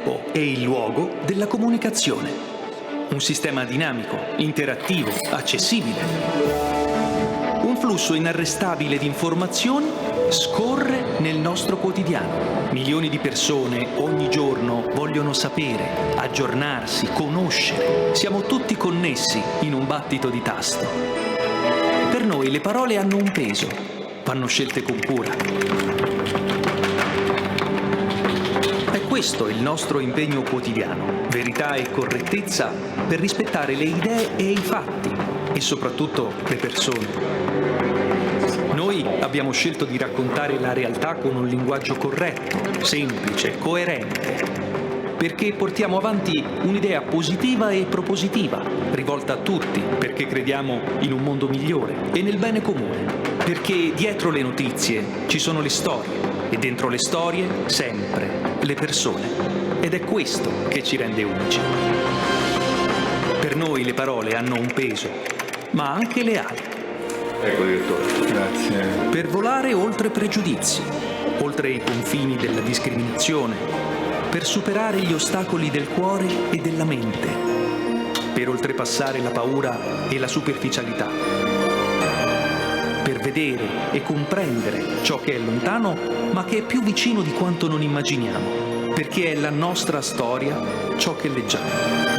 tempo e il luogo della comunicazione. Un sistema dinamico, interattivo, accessibile. Un flusso inarrestabile di informazioni scorre nel nostro quotidiano. Milioni di persone ogni giorno vogliono sapere, aggiornarsi, conoscere. Siamo tutti connessi in un battito di tasto. Per noi le parole hanno un peso, vanno scelte con cura. È questo il nostro impegno quotidiano, verità e correttezza per rispettare le idee e i fatti e soprattutto le persone. Noi abbiamo scelto di raccontare la realtà con un linguaggio corretto, semplice, coerente, perché portiamo avanti un'idea positiva e propositiva, rivolta a tutti, perché crediamo in un mondo migliore e nel bene comune, perché dietro le notizie ci sono le storie e dentro le storie sempre le persone, ed è questo che ci rende unici. Per noi le parole hanno un peso, ma anche le ali. Ecco, direttore. Grazie. Per volare oltre pregiudizi, oltre i confini della discriminazione, per superare gli ostacoli del cuore e della mente, per oltrepassare la paura e la superficialità, per vedere e comprendere ciò che è lontano ma che è più vicino di quanto non immaginiamo, perché è la nostra storia ciò che leggiamo.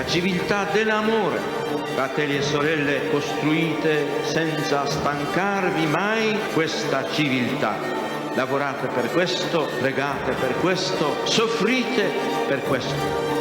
Civiltà dell'amore, fratelli e sorelle, costruite senza stancarvi mai questa civiltà. Lavorate per questo, pregate per questo, soffrite per questo.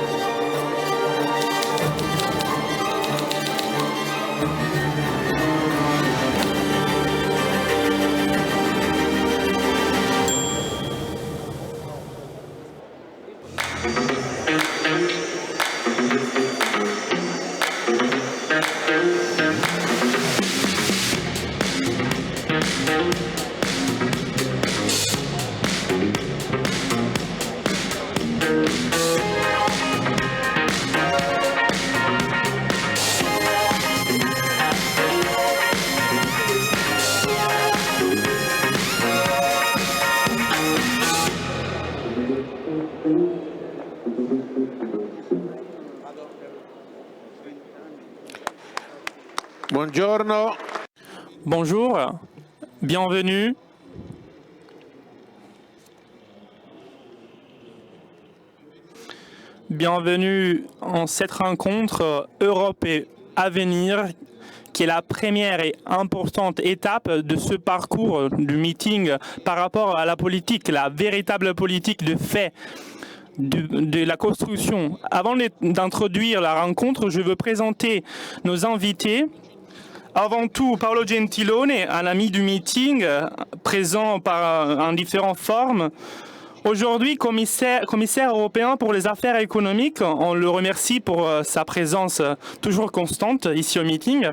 Buongiorno. Bonjour, bienvenue. Bienvenue en cette rencontre Europe et Avenir, qui est la première et importante étape de ce parcours du meeting par rapport à la politique, la véritable politique de fait de la construction. Avant d'introduire la rencontre, je veux présenter nos invités. Avant tout, Paolo Gentiloni, un ami du meeting, présent en différentes formes. Aujourd'hui, commissaire européen pour les affaires économiques, on le remercie pour sa présence toujours constante ici au meeting.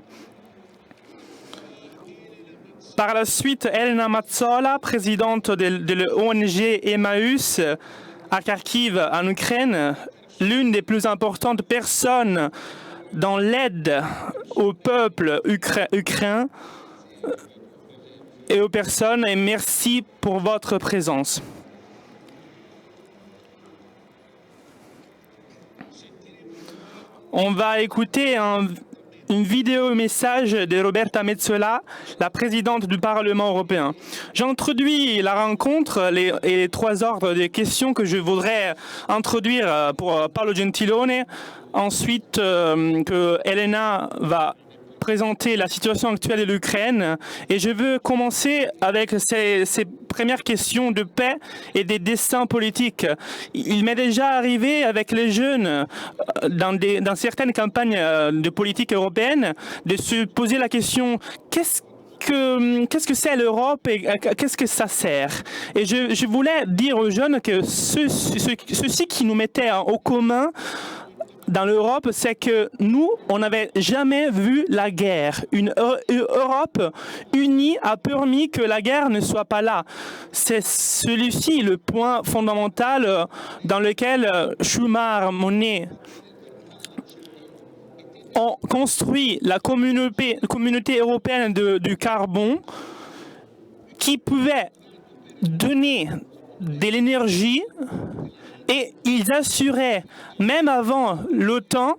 Par la suite, Elena Mazzola, présidente de l'ONG Emmaüs à Kharkiv, en Ukraine, l'une des plus importantes personnes dans l'aide au peuple ukrainien et aux personnes, et merci pour votre présence. On va écouter une vidéo message de Roberta Metsola, la présidente du Parlement européen. J'introduis la rencontre et les trois ordres de questions que je voudrais introduire pour Paolo Gentiloni. Ensuite, que Elena va présenter la situation actuelle de l'Ukraine et je veux commencer avec ces premières questions de paix et des destins politiques. Il m'est déjà arrivé avec les jeunes dans certaines campagnes de politique européenne de se poser la question qu'est-ce que c'est l'Europe et qu'est-ce que ça sert? Et je voulais dire aux jeunes que ceci qui nous mettait au commun dans l'Europe, c'est que nous, on n'avait jamais vu la guerre. Une Europe unie a permis que la guerre ne soit pas là. C'est celui-ci le point fondamental dans lequel Schuman, Monnet ont construit la communauté européenne du carbone qui pouvait donner de l'énergie et ils assuraient, même avant l'OTAN,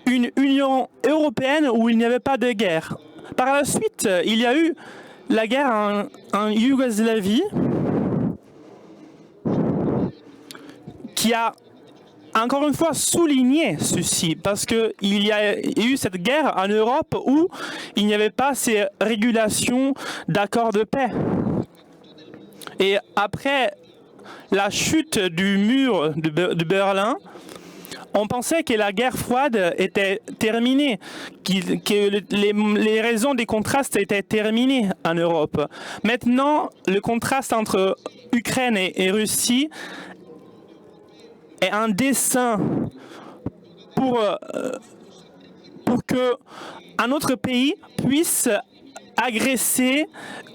une Union européenne où il n'y avait pas de guerre. Par la suite, il y a eu la guerre en Yougoslavie qui a encore une fois souligné ceci, parce qu'il y a eu cette guerre en Europe où il n'y avait pas ces régulations d'accords de paix. Et après la chute du mur de Berlin, on pensait que la guerre froide était terminée, que les raisons des contrastes étaient terminées en Europe. Maintenant, le contraste entre Ukraine et Russie est un dessein pour que un autre pays puisse agresser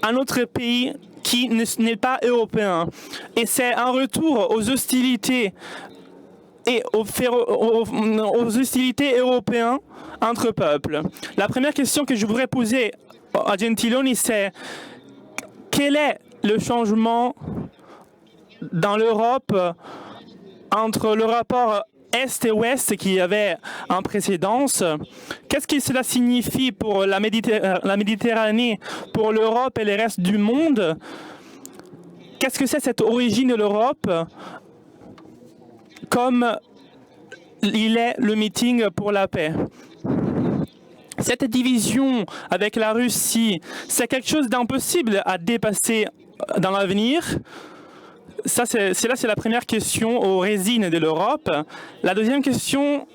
un autre pays qui n'est pas européen. Et c'est un retour aux hostilités et aux hostilités européennes entre peuples. La première question que je voudrais poser à Gentiloni, c'est quel est le changement dans l'Europe entre le rapport Est et Ouest qu'il y avait en précédence? Qu'est-ce que cela signifie pour la Méditerranée, pour l'Europe et le reste du monde? Qu'est-ce que c'est cette origine de l'Europe comme il est le meeting pour la paix? Cette division avec la Russie, c'est quelque chose d'impossible à dépasser dans l'avenir? C'est la première question aux résines de l'Europe. La deuxième question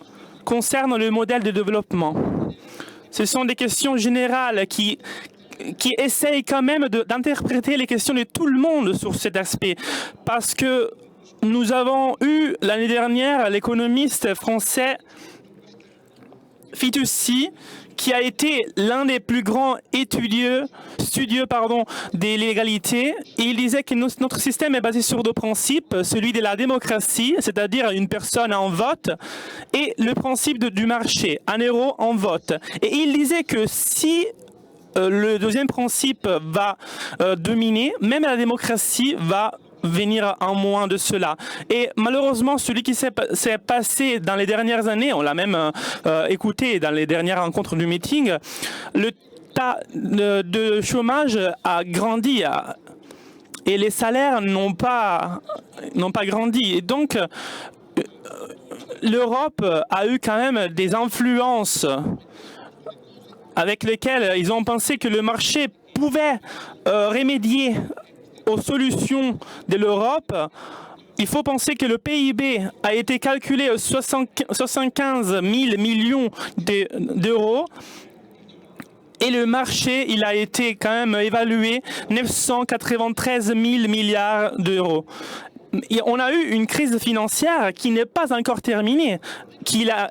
concerne le modèle de développement. Ce sont des questions générales qui essayent quand même d'interpréter les questions de tout le monde sur cet aspect. Parce que nous avons eu l'année dernière l'économiste français Fitoussi, qui a été l'un des plus grands studieux des légalités. Et il disait que notre système est basé sur deux principes, celui de la démocratie, c'est-à-dire une personne en vote, et le principe du marché, un euro en vote. Et il disait que si le deuxième principe va dominer, même la démocratie va venir en moins de cela. Et malheureusement, celui qui s'est passé dans les dernières années, on l'a même écouté dans les dernières rencontres du meeting, le tas de chômage a grandi et les salaires n'ont pas grandi. Et donc, l'Europe a eu quand même des influences avec lesquelles ils ont pensé que le marché pouvait remédier aux solutions de l'Europe. Il faut penser que le PIB a été calculé à 75 000 millions d'euros et le marché, il a été quand même évalué 993 000 milliards d'euros. Et on a eu une crise financière qui n'est pas encore terminée,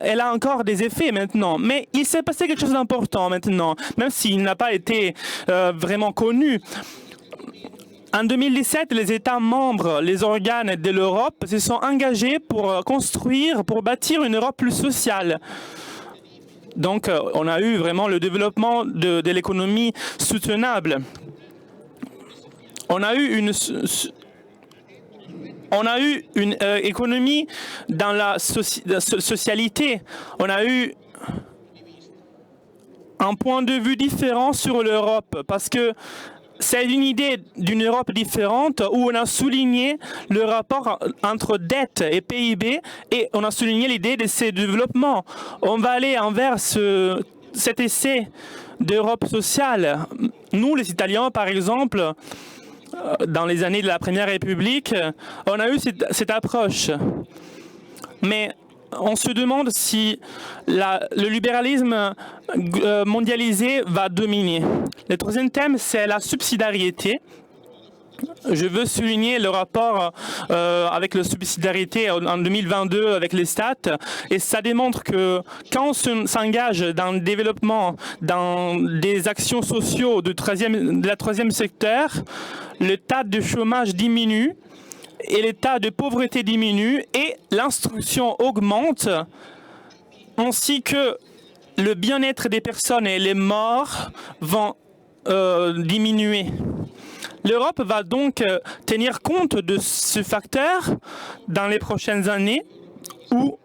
elle a encore des effets maintenant, mais il s'est passé quelque chose d'important maintenant, même s'il n'a pas été vraiment connu. En 2017, les États membres, les organes de l'Europe se sont engagés pour bâtir une Europe plus sociale. Donc, on a eu vraiment le développement de l'économie soutenable. On a eu une économie dans la socialité. On a eu un point de vue différent sur l'Europe parce que c'est une idée d'une Europe différente où on a souligné le rapport entre dette et PIB et on a souligné l'idée de ces développements. On va aller envers ce cet essai d'Europe sociale. Nous, les Italiens, par exemple, dans les années de la Première République, on a eu cette approche. Mais on se demande si le libéralisme mondialisé va dominer. Le troisième thème, c'est la subsidiarité. Je veux souligner le rapport avec la subsidiarité en 2022 avec les stats, et ça démontre que quand on s'engage dans le développement, dans des actions sociaux de la troisième secteur, le tas de chômage diminue et le tas de pauvreté diminue et l'instruction augmente, ainsi que le bien-être des personnes et les morts vont diminuer. L'Europe va donc tenir compte de ce facteur dans les prochaines années, où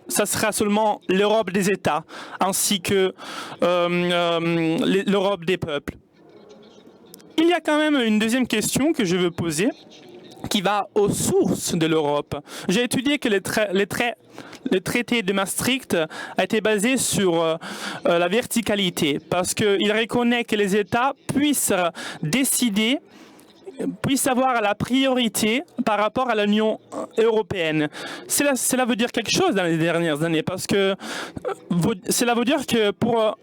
ça sera seulement l'Europe des États, ainsi que l'Europe des peuples. Il y a quand même une deuxième question que je veux poser, qui va aux sources de l'Europe. J'ai étudié que le traité de Maastricht a été basé sur la verticalité, parce qu'il reconnaît que les États puissent décider, puissent avoir la priorité par rapport à l'Union européenne. Cela veut dire quelque chose dans les dernières années, parce que cela veut dire que pour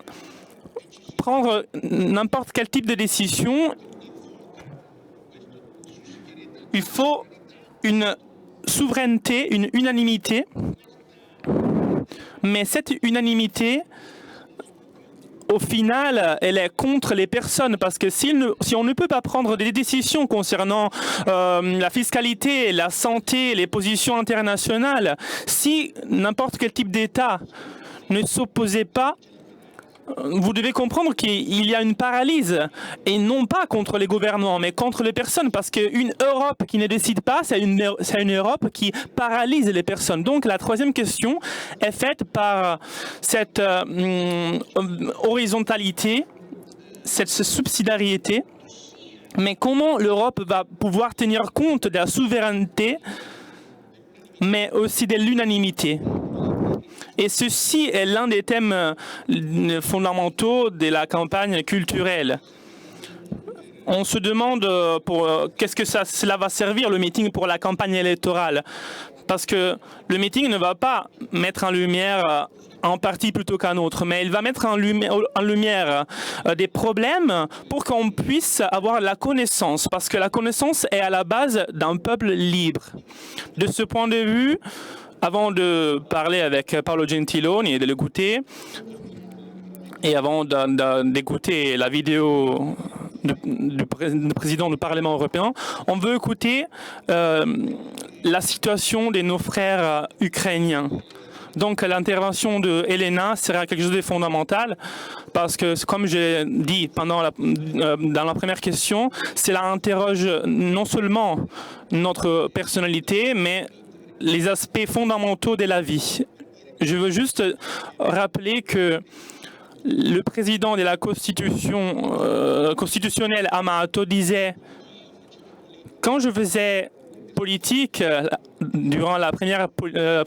prendre n'importe quel type de décision, il faut une souveraineté, une unanimité, mais cette unanimité, au final, elle est contre les personnes, parce que si on ne peut pas prendre des décisions concernant la fiscalité, la santé, les positions internationales, si n'importe quel type d'État ne s'opposait pas, vous devez comprendre qu'il y a une paralyse, et non pas contre les gouvernements, mais contre les personnes, parce qu'une Europe qui ne décide pas, c'est une Europe qui paralyse les personnes. Donc la troisième question est faite par cette horizontalité, cette subsidiarité, mais comment l'Europe va pouvoir tenir compte de la souveraineté, mais aussi de l'unanimité. Et ceci est l'un des thèmes fondamentaux de la campagne culturelle. On se demande qu'est-ce que cela va servir, le meeting, pour la campagne électorale. Parce que le meeting ne va pas mettre en lumière un parti plutôt qu'un autre, mais il va mettre en lumière des problèmes pour qu'on puisse avoir la connaissance, parce que la connaissance est à la base d'un peuple libre. De ce point de vue, avant de parler avec Paolo Gentiloni et de l'écouter, et avant d'écouter la vidéo du président du Parlement européen, on veut écouter la situation de nos frères ukrainiens. Donc l'intervention de Elena sera quelque chose de fondamental, parce que, comme j'ai dit dans la première question, cela interroge non seulement notre personnalité, mais les aspects fondamentaux de la vie. Je veux juste rappeler que le président de la Constitution constitutionnelle, Amato, disait: quand je faisais politique durant la Première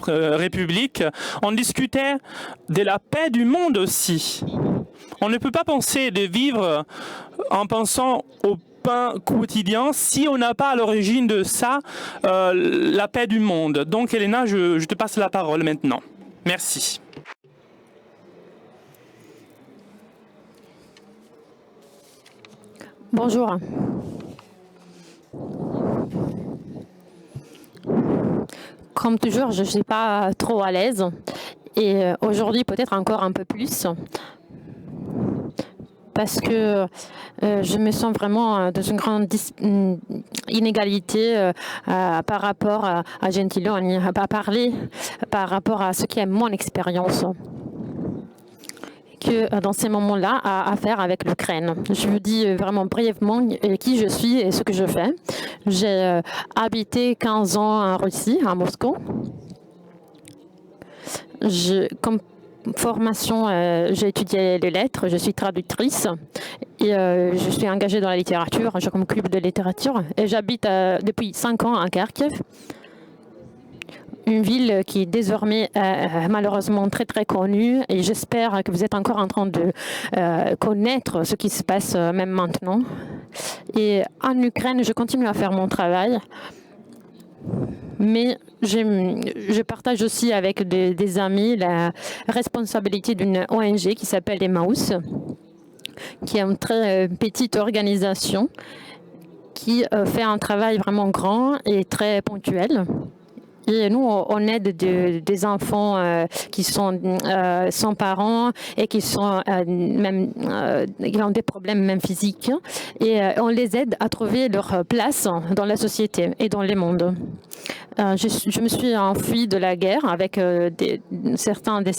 République, on discutait de la paix du monde aussi. On ne peut pas penser de vivre en pensant au pain quotidien si on n'a pas à l'origine de ça la paix du monde. Donc Elena, je te passe la parole maintenant. Merci. Bonjour. Comme toujours, je ne suis pas trop à l'aise, et aujourd'hui peut-être encore un peu plus, parce que je me sens vraiment dans une grande inégalité par rapport à Gentiloni, à parler par rapport à ce qui est mon expérience que dans ces moments-là à faire avec l'Ukraine. Je vous dis vraiment brièvement qui je suis et ce que je fais. J'ai habité 15 ans en Russie, à Moscou. Comme formation, j'ai étudié les lettres, je suis traductrice et je suis engagée dans la littérature, j'ai comme club de littérature, et j'habite depuis 5 ans à Kharkiv. une ville qui est désormais malheureusement très très connue, et j'espère que vous êtes encore en train de connaître ce qui se passe même maintenant. Et en Ukraine, je continue à faire mon travail, mais je partage aussi avec des amis la responsabilité d'une ONG qui s'appelle Emmaüs, qui est une très petite organisation qui fait un travail vraiment grand et très ponctuel. Et nous, on aide des enfants qui sont sans parents et qui sont qui ont des problèmes même physiques. Et on les aide à trouver leur place dans la société et dans le monde. Je me suis enfuie de la guerre avec certains de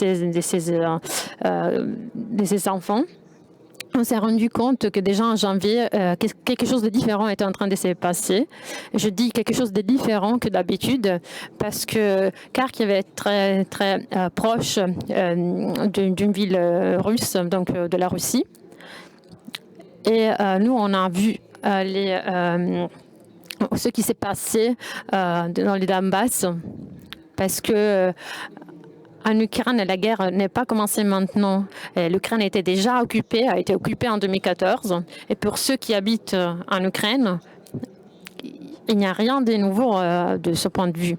ces enfants. On s'est rendu compte que déjà en janvier, quelque chose de différent était en train de se passer. Je dis quelque chose de différent que d'habitude parce que Kharkiv est très très proche d'une ville russe, donc de la Russie. Et nous, on a vu ce qui s'est passé dans les Donbass, parce que en Ukraine, la guerre n'est pas commencée maintenant. L'Ukraine a été occupée en 2014. Et pour ceux qui habitent en Ukraine, il n'y a rien de nouveau de ce point de vue.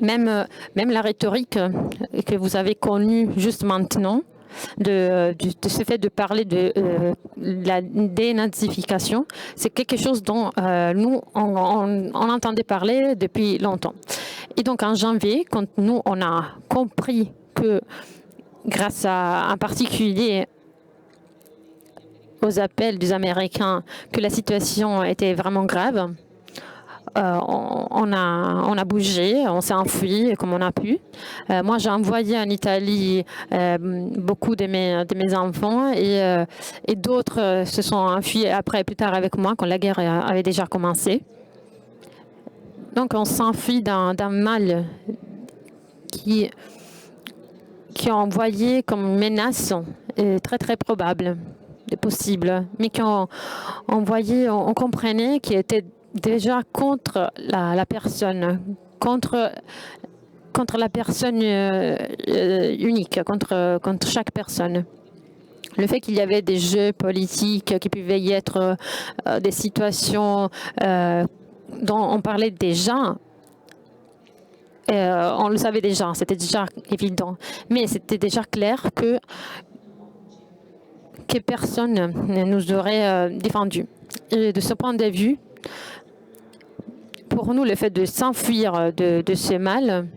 Même la rhétorique que vous avez connue juste maintenant, de ce fait de parler de la dénazification, c'est quelque chose dont nous, on entendait parler depuis longtemps. Et donc en janvier, quand nous, on a compris que grâce en particulier aux appels des Américains, que la situation était vraiment grave, on a bougé, on s'est enfui comme on a pu. Moi, j'ai envoyé en Italie beaucoup de mes enfants et d'autres se sont enfuis plus tard avec moi quand la guerre avait déjà commencé. Donc, on s'enfuit d'un mal qui est envoyé comme menace très très probable, possible, mais qu'on voyait, on comprenait qu'il était déjà contre la personne, contre la personne unique, contre chaque personne. Le fait qu'il y avait des jeux politiques qui pouvaient y être des situations dont on parlait déjà, on le savait déjà, c'était déjà évident. Mais c'était déjà clair que personne ne nous aurait défendu. Et de ce point de vue, pour nous, le fait de s'enfuir de ce mal,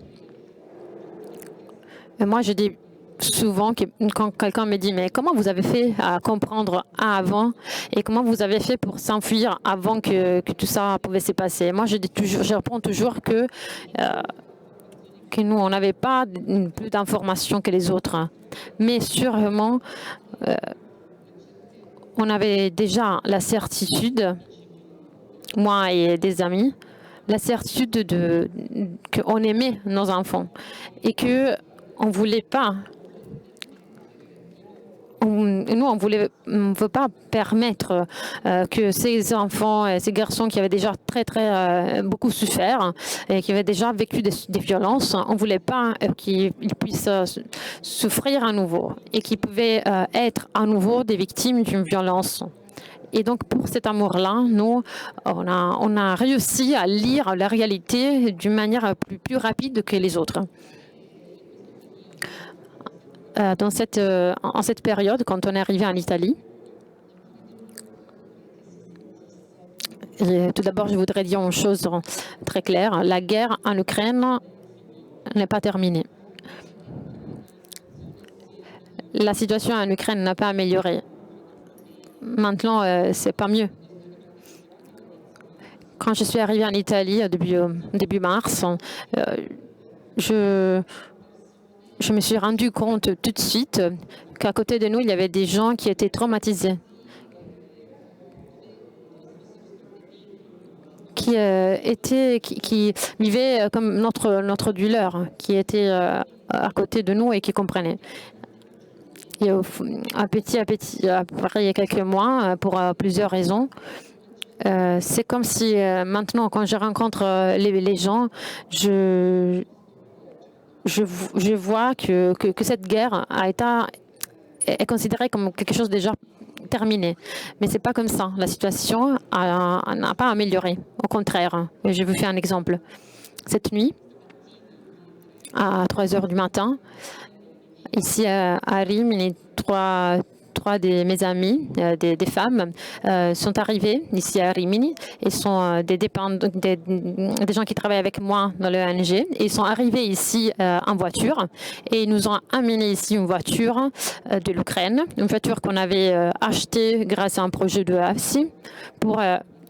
moi je dis souvent que quand quelqu'un me dit « mais comment vous avez fait à comprendre avant et comment vous avez fait pour s'enfuir avant que tout ça pouvait se passer ?» Moi je réponds toujours que nous, on n'avait pas plus d'informations que les autres, mais sûrement on avait déjà la certitude, moi et des amis, la certitude qu'on aimait nos enfants et qu'on ne voulait pas, nous on ne veut pas permettre que ces enfants, ces garçons qui avaient déjà très beaucoup souffert et qui avaient déjà vécu des violences, on ne voulait pas qu'ils puissent souffrir à nouveau et qu'ils pouvaient être à nouveau des victimes d'une violence. Et donc, pour cet amour-là, nous, on a réussi à lire la réalité d'une manière plus rapide que les autres. En cette période, quand on est arrivé en Italie, tout d'abord, je voudrais dire une chose très claire. La guerre en Ukraine n'est pas terminée. La situation en Ukraine n'a pas amélioré. Maintenant, c'est pas mieux. Quand je suis arrivée en Italie début mars, je me suis rendu compte tout de suite qu'à côté de nous, il y avait des gens qui étaient traumatisés, qui vivaient comme notre douleur, qui était à côté de nous et qui comprenaient. Et petit à petit, après quelques mois, pour plusieurs raisons, C'est comme si maintenant, quand je rencontre les gens, je vois que cette guerre est considérée comme quelque chose de déjà terminé. Mais ce n'est pas comme ça. La situation n'a pas amélioré. Au contraire. Et je vous fais un exemple. Cette nuit, à 3 heures du matin, ici à Rimini, trois de mes amis, des femmes, sont arrivées ici à Rimini. Ils sont des gens qui travaillent avec moi dans l'ONG. Ils sont arrivés ici en voiture et ils nous ont amené ici une voiture de l'Ukraine, une voiture qu'on avait achetée grâce à un projet de AFSI pour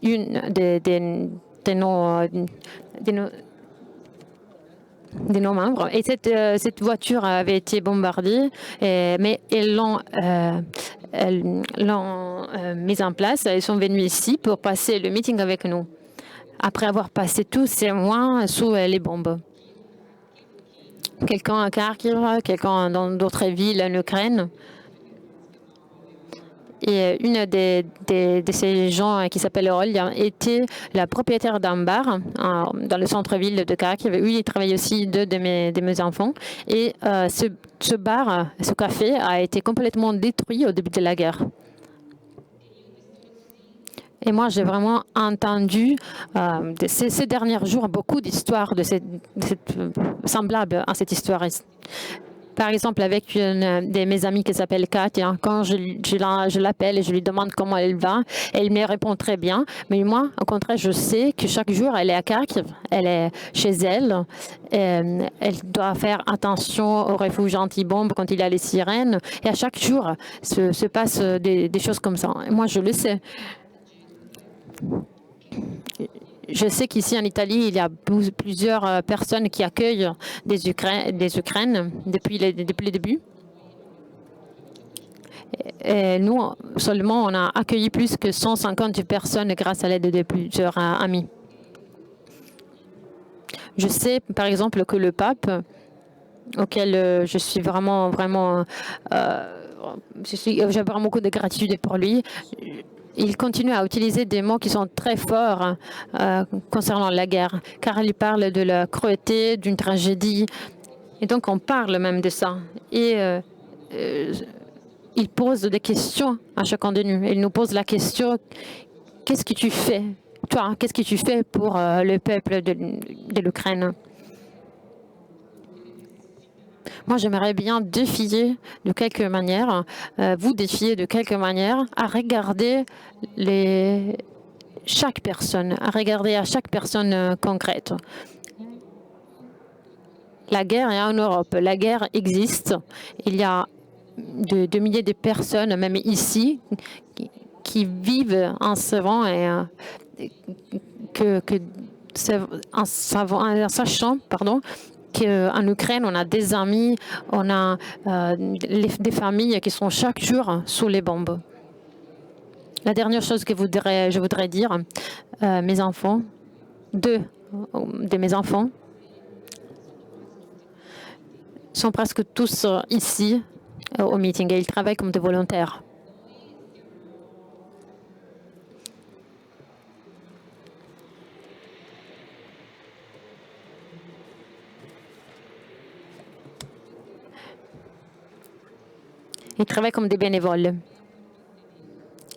une de nos membres. Et cette voiture avait été bombardée, mais ils l'ont mise en place. Ils sont venus ici pour passer le meeting avec nous, après avoir passé tous ces mois sous les bombes. Quelqu'un à Kharkiv, quelqu'un dans d'autres villes en Ukraine. Et une de ces gens qui s'appelle Olya était la propriétaire d'un bar dans le centre-ville de Kharkiv. Oui, il travaille aussi deux de mes enfants. Et ce bar, ce café, a été complètement détruit au début de la guerre. Et moi, j'ai vraiment entendu ces derniers jours beaucoup d'histoires semblables à cette histoire. Par exemple, avec une de mes amies qui s'appelle Katia, quand je l'appelle et je lui demande comment elle va, elle me répond très bien. Mais moi, au contraire, je sais que chaque jour, elle est à Kharkiv, elle est chez elle. Elle doit faire attention aux refuges anti-bombes quand il y a les sirènes. Et à chaque jour, se passe des choses comme ça. Et moi, je le sais. Je sais qu'ici en Italie, il y a plusieurs personnes qui accueillent des Ukraines depuis le début. Et nous, seulement, on a accueilli plus que 150 personnes grâce à l'aide de plusieurs amis. Je sais, par exemple, que le pape, auquel je suis vraiment j'ai vraiment beaucoup de gratitude pour lui. Il continue à utiliser des mots qui sont très forts concernant la guerre, car il parle de la cruauté, d'une tragédie. Et donc, on parle même de ça. Et il pose des questions à chacun de nous. Il nous pose la question, qu'est-ce que tu fais, toi, qu'est-ce que tu fais pour le peuple de l'Ukraine? Moi, j'aimerais bien défier de quelque manière, vous défier de quelque manière à regarder chaque personne, à regarder à chaque personne concrète. La guerre est en Europe, la guerre existe. Il y a de milliers de personnes, même ici, qui vivent en savant et en sachant, qu'en Ukraine, on a des amis, on a des familles qui sont chaque jour sous les bombes. La dernière chose que je voudrais dire, mes enfants, deux de mes enfants sont presque tous ici au meeting et ils travaillent comme des volontaires. Ils travaillent comme des bénévoles.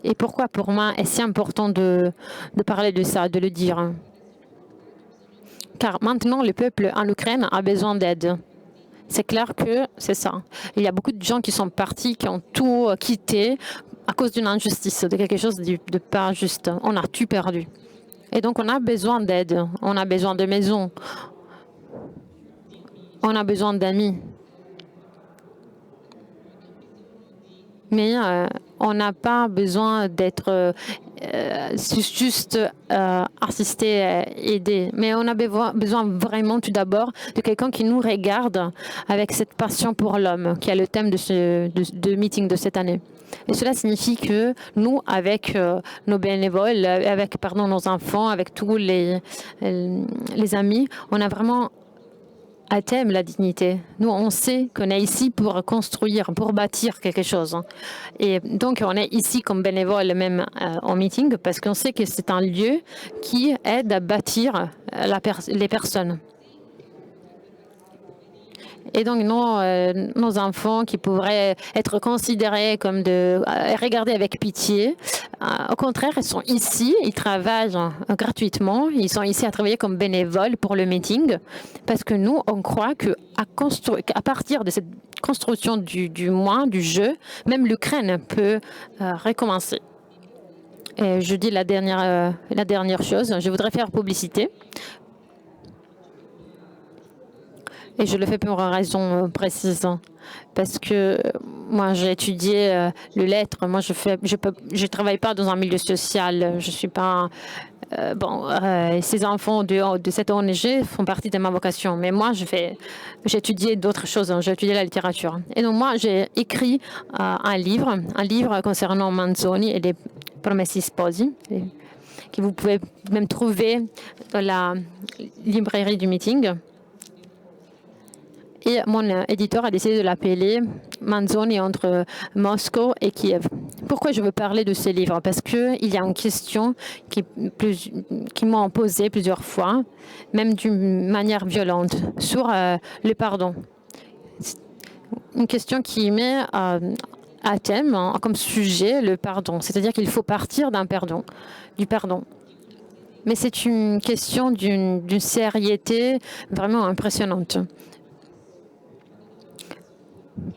Et pourquoi pour moi est si important de parler de ça, de le dire? Car maintenant, le peuple en Ukraine a besoin d'aide. C'est clair que c'est ça. Il y a beaucoup de gens qui sont partis, qui ont tout quitté à cause d'une injustice, de quelque chose de pas juste. On a tout perdu. Et donc, on a besoin d'aide. On a besoin de maisons. On a besoin d'amis. Mais on n'a pas besoin d'être juste assisté, aidé. Mais on a besoin vraiment tout d'abord de quelqu'un qui nous regarde avec cette passion pour l'homme, qui est le thème de meeting de cette année. Et cela signifie que nous, avec nos bénévoles, avec nos enfants, avec tous les amis, on a vraiment à thème la dignité. Nous, on sait qu'on est ici pour construire, pour bâtir quelque chose. Et donc, on est ici comme bénévole même en meeting parce qu'on sait que c'est un lieu qui aide à bâtir les personnes. Et donc, nos enfants qui pourraient être considérés comme regardés avec pitié, au contraire, ils sont ici, ils travaillent gratuitement, ils sont ici à travailler comme bénévoles pour le meeting, parce que nous, on croit qu'à partir de cette construction du moi, du jeu, même l'Ukraine peut recommencer. Et je dis la dernière chose, je voudrais faire publicité. Et je le fais pour une raison précise, parce que moi j'ai étudié le lettres. Moi je travaille pas dans un milieu social. Je suis pas ces enfants de cette ONG font partie de ma vocation. Mais moi j'ai étudié d'autres choses. J'ai étudié la littérature. Et donc moi j'ai écrit un livre concernant Manzoni et les Promessi Sposi, que vous pouvez même trouver dans la librairie du meeting. Et mon éditeur a décidé de l'appeler Manzoni entre Moscou et Kiev. Pourquoi je veux parler de ce livre? Parce qu'il y a une question qui m'ont posée plusieurs fois, même d'une manière violente, sur le pardon. Une question qui met à thème, comme sujet, le pardon. C'est-à-dire qu'il faut partir du pardon. Mais c'est une question d'une sérieuxité vraiment impressionnante.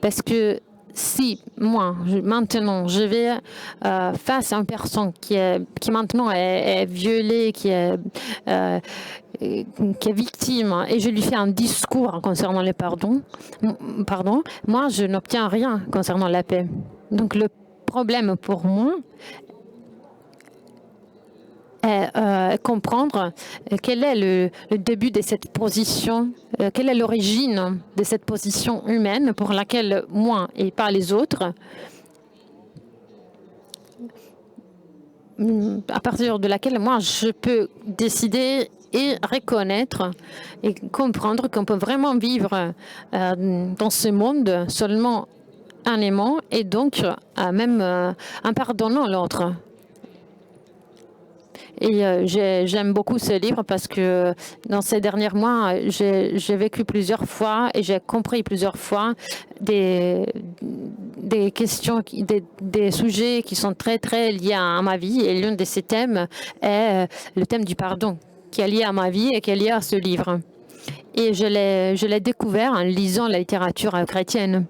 Parce que si moi, maintenant, je vais face à une personne qui maintenant est violée, qui est victime, et je lui fais un discours concernant le pardon, moi, je n'obtiens rien concernant la paix. Donc, le problème pour moi est comprendre quel est le début de cette position, quelle est l'origine de cette position humaine pour laquelle moi et pas les autres, à partir de laquelle moi je peux décider et reconnaître et comprendre qu'on peut vraiment vivre dans ce monde seulement en aimant et donc même en pardonnant l'autre. Et j'aime beaucoup ce livre parce que dans ces derniers mois, j'ai vécu plusieurs fois et j'ai compris plusieurs fois des questions, des sujets qui sont très, très liés à ma vie. Et l'un de ces thèmes est le thème du pardon, qui est lié à ma vie et qui est lié à ce livre. Et je l'ai découvert en lisant la littérature chrétienne.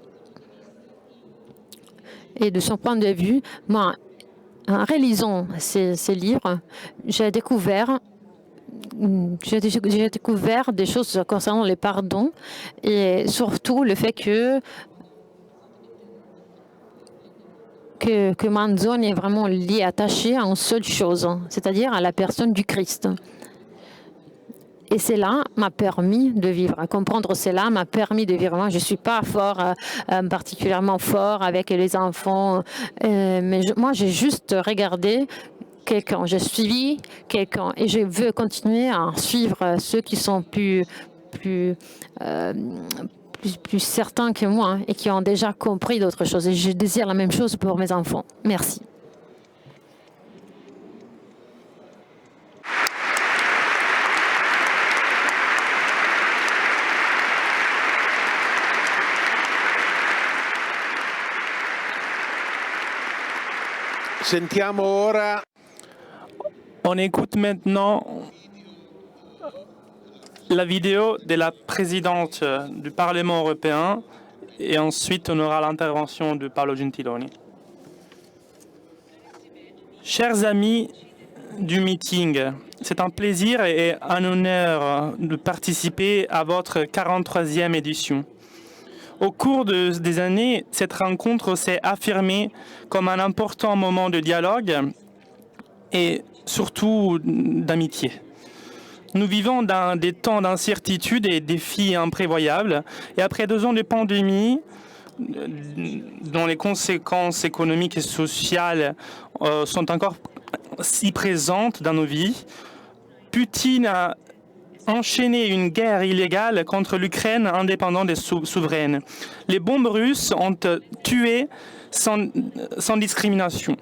Et de son point de vue, moi, en réalisant ces livres, j'ai découvert des choses concernant le pardon et surtout le fait que Manzoni est vraiment lié, attaché à une seule chose, c'est-à-dire à la personne du Christ. Et cela m'a permis de vivre. Comprendre cela m'a permis de vivre. Moi, je ne suis pas particulièrement fort avec les enfants, mais moi, j'ai juste regardé quelqu'un. J'ai suivi quelqu'un et je veux continuer à suivre ceux qui sont plus certains que moi et qui ont déjà compris d'autres choses. Et je désire la même chose pour mes enfants. Merci. Sentiamo ora. On écoute maintenant la vidéo de la présidente du Parlement européen et ensuite on aura l'intervention de Paolo Gentiloni. Chers amis du meeting, c'est un plaisir et un honneur de participer à votre 43e édition. Au cours des années, cette rencontre s'est affirmée comme un important moment de dialogue et surtout d'amitié. Nous vivons dans des temps d'incertitude et défis imprévoyables. Et après 2 ans de pandémie, dont les conséquences économiques et sociales sont encore si présentes dans nos vies, Poutine enchaîné une guerre illégale contre l'Ukraine indépendante et souveraine. Les bombes russes ont tué sans discrimination.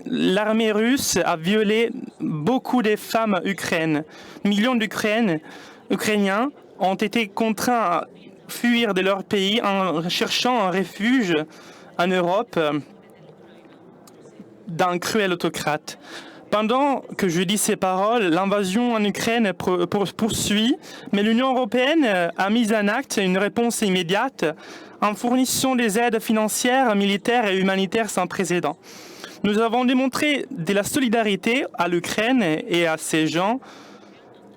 L'armée russe a violé beaucoup de femmes ukrainiennes. Millions d'Ukrainiens ont été contraints à fuir de leur pays en cherchant un refuge en Europe d'un cruel autocrate. Pendant que je dis ces paroles, l'invasion en Ukraine poursuit, mais l'Union européenne a mis en acte une réponse immédiate en fournissant des aides financières, militaires et humanitaires sans précédent. Nous avons démontré de la solidarité à l'Ukraine et à ses gens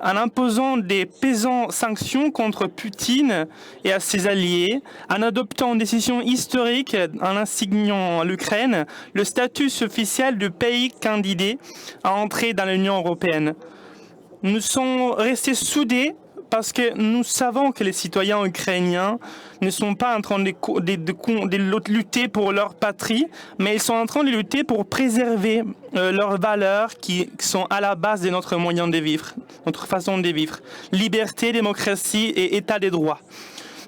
en imposant des pesantes sanctions contre Poutine et à ses alliés, en adoptant une décision historique en assignant à l'Ukraine le statut officiel de pays candidat à entrer dans l'Union européenne. Nous sommes restés soudés parce que nous savons que les citoyens ukrainiens ne sont pas en train de lutter pour leur patrie, mais ils sont en train de lutter pour préserver leurs valeurs qui sont à la base de notre moyen de vivre, notre façon de vivre. Liberté, démocratie et état des droits.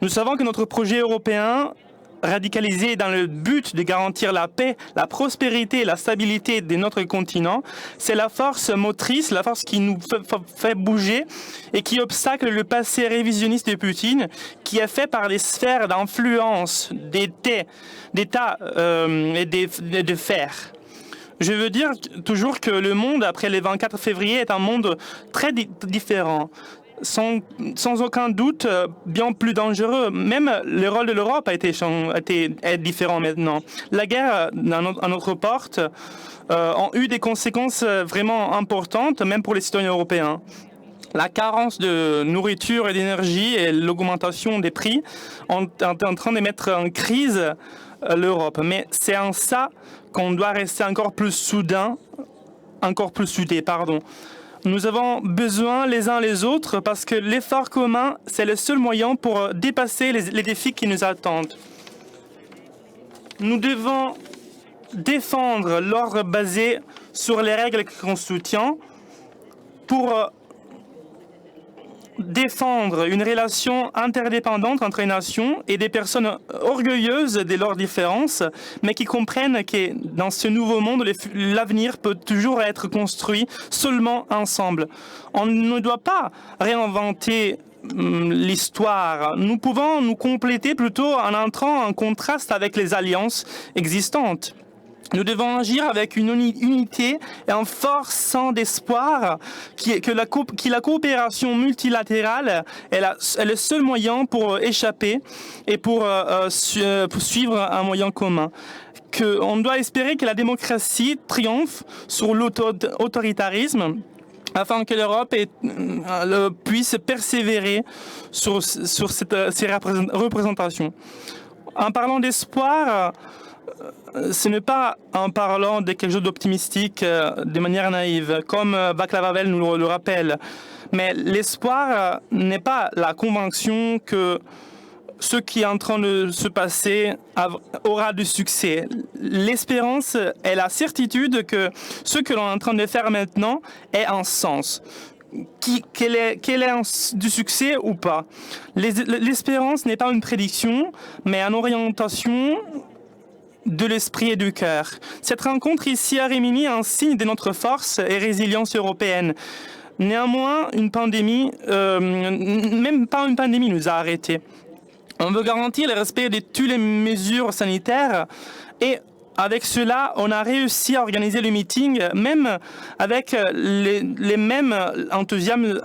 Nous savons que notre projet européen, radicalisé dans le but de garantir la paix, la prospérité et la stabilité de notre continent, c'est la force motrice, la force qui nous fait bouger et qui obstacle le passé révisionniste de Poutine, qui est fait par les sphères d'influence d'États et de fer. Je veux dire toujours que le monde, après le 24 février, est un monde très différent. Sans aucun doute, bien plus dangereux. Même le rôle de l'Europe est différent maintenant. La guerre à notre porte a eu des conséquences vraiment importantes, même pour les citoyens européens. La carence de nourriture et d'énergie et l'augmentation des prix sont en train de mettre en crise l'Europe. Mais c'est en ça qu'on doit rester encore plus soudés. Nous avons besoin les uns les autres parce que l'effort commun, c'est le seul moyen pour dépasser les défis qui nous attendent. Nous devons défendre l'ordre basé sur les règles qu'on soutient pour défendre une relation interdépendante entre les nations et des personnes orgueilleuses de leurs différences, mais qui comprennent que dans ce nouveau monde, l'avenir peut toujours être construit seulement ensemble. On ne doit pas réinventer l'histoire. Nous pouvons nous compléter plutôt en entrant en contraste avec les alliances existantes. Nous devons agir avec une unité et une force sans d'espoir que la coopération multilatérale est le seul moyen pour échapper et pour suivre un moyen commun. On doit espérer que la démocratie triomphe sur l'autoritarisme afin que l'Europe puisse persévérer sur ces représentations. En parlant d'espoir, ce n'est pas en parlant de quelque chose d'optimistique de manière naïve, comme Václav Havel nous le rappelle. Mais l'espoir n'est pas la conviction que ce qui est en train de se passer aura du succès. L'espérance est la certitude que ce que l'on est en train de faire maintenant ait un sens. Quel est du succès ou pas. L'espérance n'est pas une prédiction, mais une orientation de l'esprit et du cœur. Cette rencontre ici à Rimini est un signe de notre force et résilience européenne. Néanmoins, une pandémie, même pas une pandémie, nous a arrêtés. On veut garantir le respect de toutes les mesures sanitaires et avec cela, on a réussi à organiser le meeting, même avec les mêmes enthousiasmes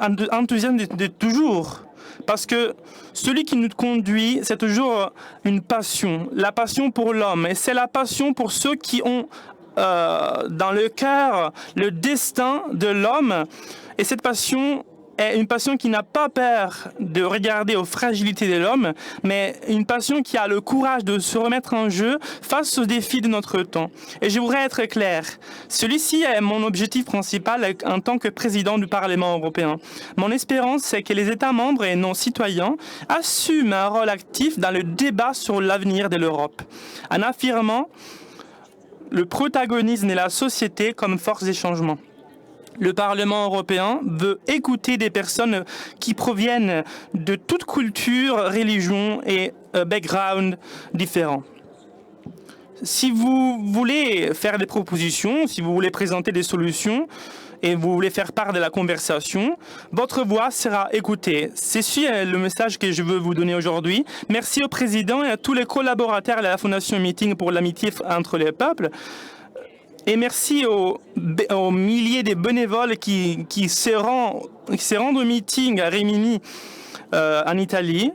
de toujours. Parce que celui qui nous conduit, c'est toujours une passion, la passion pour l'homme. Et c'est la passion pour ceux qui ont dans le cœur le destin de l'homme. Et cette passion est une passion qui n'a pas peur de regarder aux fragilités de l'homme, mais une passion qui a le courage de se remettre en jeu face aux défis de notre temps. Et je voudrais être clair, celui-ci est mon objectif principal en tant que président du Parlement européen. Mon espérance, c'est que les États membres et nos citoyens assument un rôle actif dans le débat sur l'avenir de l'Europe, en affirmant le protagonisme de la société comme force des changements. Le Parlement européen veut écouter des personnes qui proviennent de toute culture, religion et background différents. Si vous voulez faire des propositions, si vous voulez présenter des solutions et vous voulez faire part de la conversation, votre voix sera écoutée. C'est le message que je veux vous donner aujourd'hui. Merci au président et à tous les collaborateurs de la Fondation Meeting pour l'amitié entre les peuples. Et merci aux milliers de bénévoles qui se rendent au meeting à Rimini en Italie.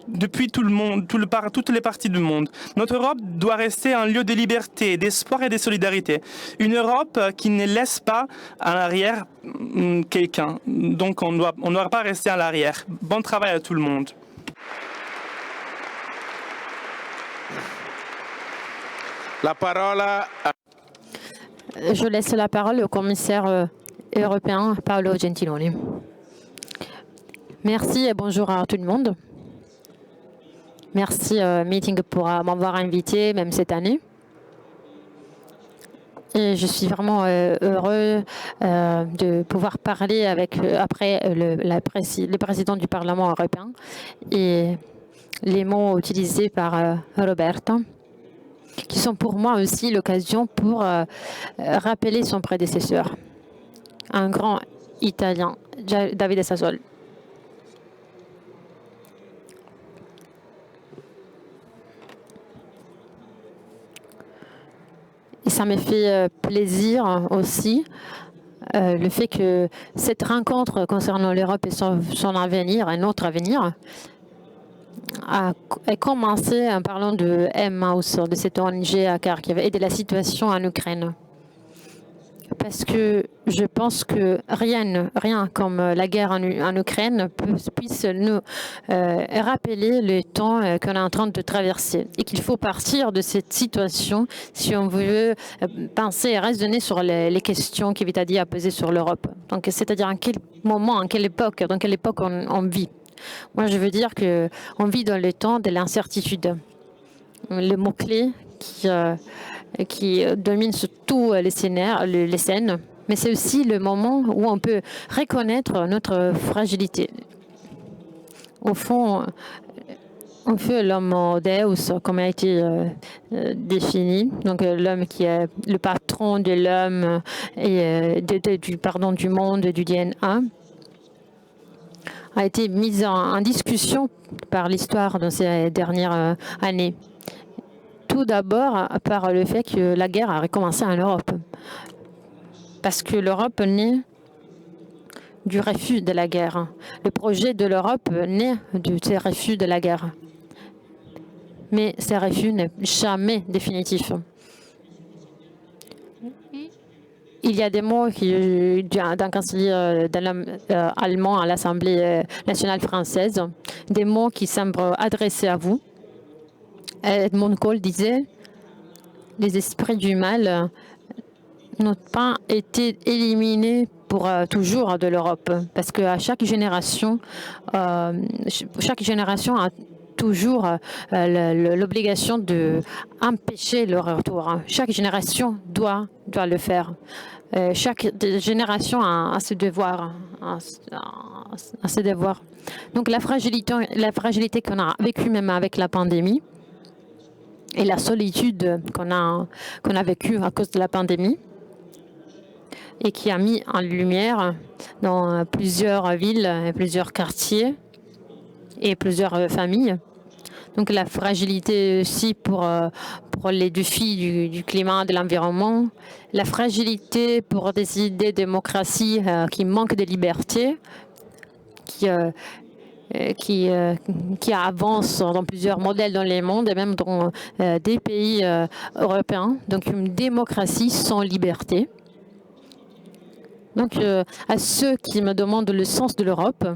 Depuis tout le monde, toutes les parties du monde. Notre Europe doit rester un lieu de liberté, d'espoir et de solidarité. Une Europe qui ne laisse pas en arrière quelqu'un. Donc on ne doit pas rester à l'arrière. Bon travail à tout le monde. La parole à... Je laisse la parole au commissaire européen Paolo Gentiloni. Merci et bonjour à tout le monde. Merci Meeting pour m'avoir invité, même cette année. Et je suis vraiment heureux de pouvoir parler après le président du Parlement européen et les mots utilisés par Roberto, qui sont pour moi aussi l'occasion pour rappeler son prédécesseur, un grand Italien, Davide Sassoli. Et ça me fait plaisir aussi le fait que cette rencontre concernant l'Europe et son avenir, et notre avenir, a commencé en parlant de Emmaus, de cette ONG à Kharkiv et de la situation en Ukraine. Parce que je pense que rien comme la guerre en Ukraine puisse nous rappeler le temps qu'on est en train de traverser et qu'il faut partir de cette situation si on veut penser et raisonner sur les questions qu'Evitadi a posées sur l'Europe. Donc, c'est-à-dire en quel moment, dans quelle époque on vit. Moi, je veux dire qu'on vit dans le temps de l'incertitude. Le mot-clé qui domine sur tous les scènes, mais c'est aussi le moment où on peut reconnaître notre fragilité. Au fond, on fait l'homme Deus, comme a été défini, donc l'homme qui est le patron de l'homme et du monde, du DNA, a été mise en discussion par l'histoire dans ces dernières années. Tout d'abord par le fait que la guerre a recommencé en Europe. Parce que l'Europe naît du refus de la guerre. Le projet de l'Europe naît de ces refus de la guerre. Mais ces refus n'est jamais définitif. Il y a des mots d'un conseiller allemand à l'Assemblée nationale française, des mots qui semblent adressés à vous. Edmund Kohl disait « Les esprits du mal n'ont pas été éliminés pour toujours de l'Europe, parce qu'à chaque génération a toujours l'obligation d'empêcher le retour. Chaque génération doit le faire. Chaque génération a ce devoir. Donc la fragilité qu'on a vécue même avec la pandémie et la solitude qu'on a vécue à cause de la pandémie et qui a mis en lumière dans plusieurs villes, plusieurs quartiers et plusieurs familles. Donc la fragilité aussi pour les défis du climat, de l'environnement, la fragilité pour des idées de démocratie qui manquent de liberté, qui avancent dans plusieurs modèles dans le monde et même dans des pays européens. Donc une démocratie sans liberté. Donc à ceux qui me demandent le sens de l'Europe,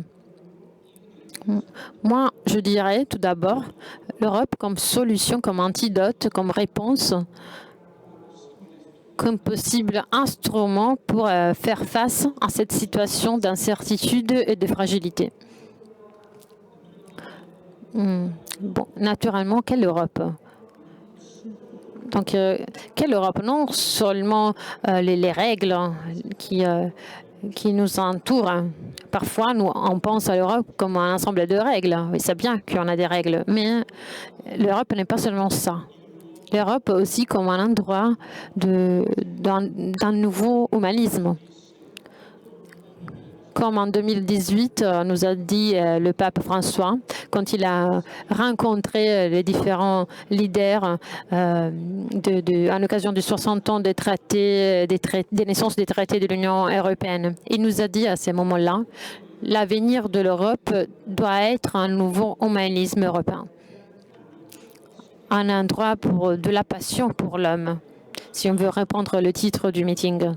moi, je dirais tout d'abord l'Europe comme solution, comme antidote, comme réponse, comme possible instrument pour faire face à cette situation d'incertitude et de fragilité. Bon, naturellement, quelle Europe? Donc, quelle Europe? Non seulement les règles qui nous entourent. Parfois, nous, on pense à l'Europe comme un ensemble de règles. Oui, c'est bien qu'on a des règles, mais l'Europe n'est pas seulement ça. L'Europe aussi comme un endroit d'un nouveau humanisme. Comme en 2018, nous a dit le pape François, quand il a rencontré les différents leaders à l'occasion du 60 ans des traités, des naissances des traités de l'Union européenne. Il nous a dit à ce moment-là, l'avenir de l'Europe doit être un nouveau humanisme européen. Un endroit de la passion pour l'homme, si on veut reprendre le titre du meeting.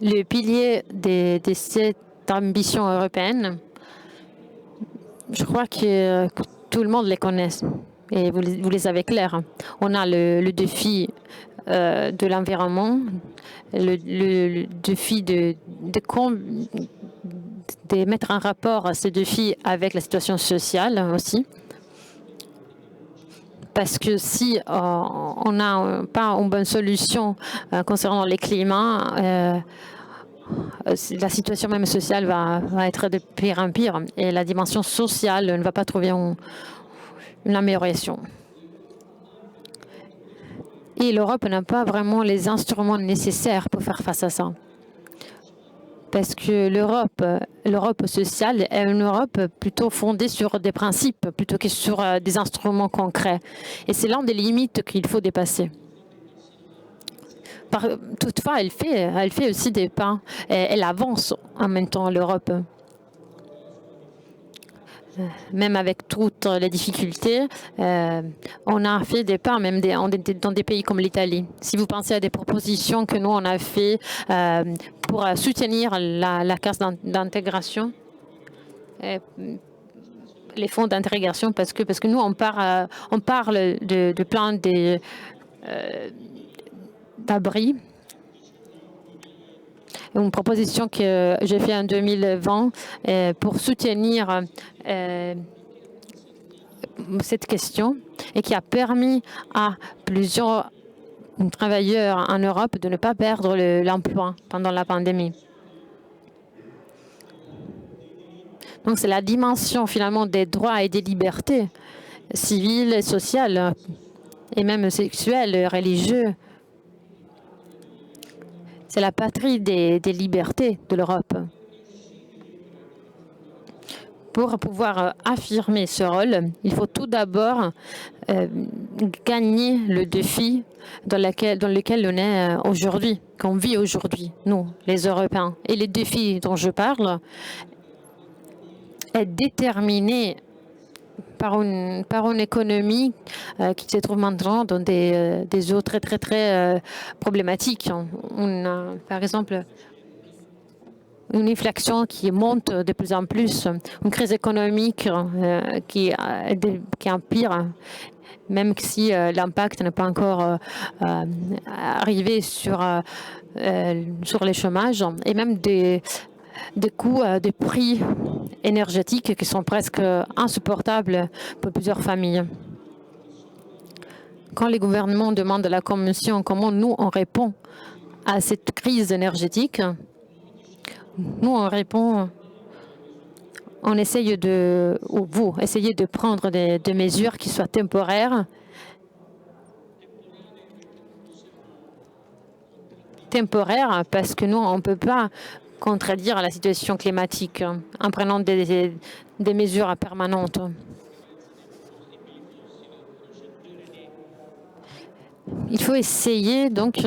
Le pilier de cette ambition européenne, je crois que tout le monde les connaît et vous les avez clairs. On a le défi de l'environnement, le défi de mettre en rapport ces défis avec la situation sociale aussi. Parce que si on n'a pas une bonne solution concernant les climats, la situation même sociale va être de pire en pire et la dimension sociale ne va pas trouver une amélioration. Et l'Europe n'a pas vraiment les instruments nécessaires pour faire face à ça. Parce que l'Europe sociale est une Europe plutôt fondée sur des principes plutôt que sur des instruments concrets. Et c'est l'une des limites qu'il faut dépasser. Toutefois, elle fait aussi des pas. Elle avance en même temps, l'Europe. Même avec toutes les difficultés, on a fait des pas, même dans des pays comme l'Italie. Si vous pensez à des propositions que nous, on a fait pour soutenir la case d'intégration, les fonds d'intégration, parce que nous, on parle de plan d'abri. Une proposition que j'ai faite en 2020 pour soutenir cette question et qui a permis à plusieurs travailleurs en Europe de ne pas perdre l'emploi pendant la pandémie. Donc c'est la dimension finalement des droits et des libertés civiles et sociales et même sexuelles, religieuses. C'est la patrie des libertés de l'Europe. Pour pouvoir affirmer ce rôle, il faut tout d'abord gagner le défi dans lequel on est aujourd'hui, qu'on vit aujourd'hui, nous, les Européens. Et le défi dont je parle est déterminé par une économie qui se trouve maintenant dans des eaux très, très, très problématiques. On a, par exemple, une inflation qui monte de plus en plus, une crise économique qui empire, même si l'impact n'est pas encore arrivé sur les chômages, et même des coûts, des prix énergétiques qui sont presque insupportables pour plusieurs familles. Quand les gouvernements demandent à la Commission comment nous on répond à cette crise énergétique, nous on répond, on essaye ou vous essayez de prendre des mesures qui soient temporaires, parce que nous on ne peut pas contredire la situation climatique en prenant des mesures permanentes. Il faut essayer donc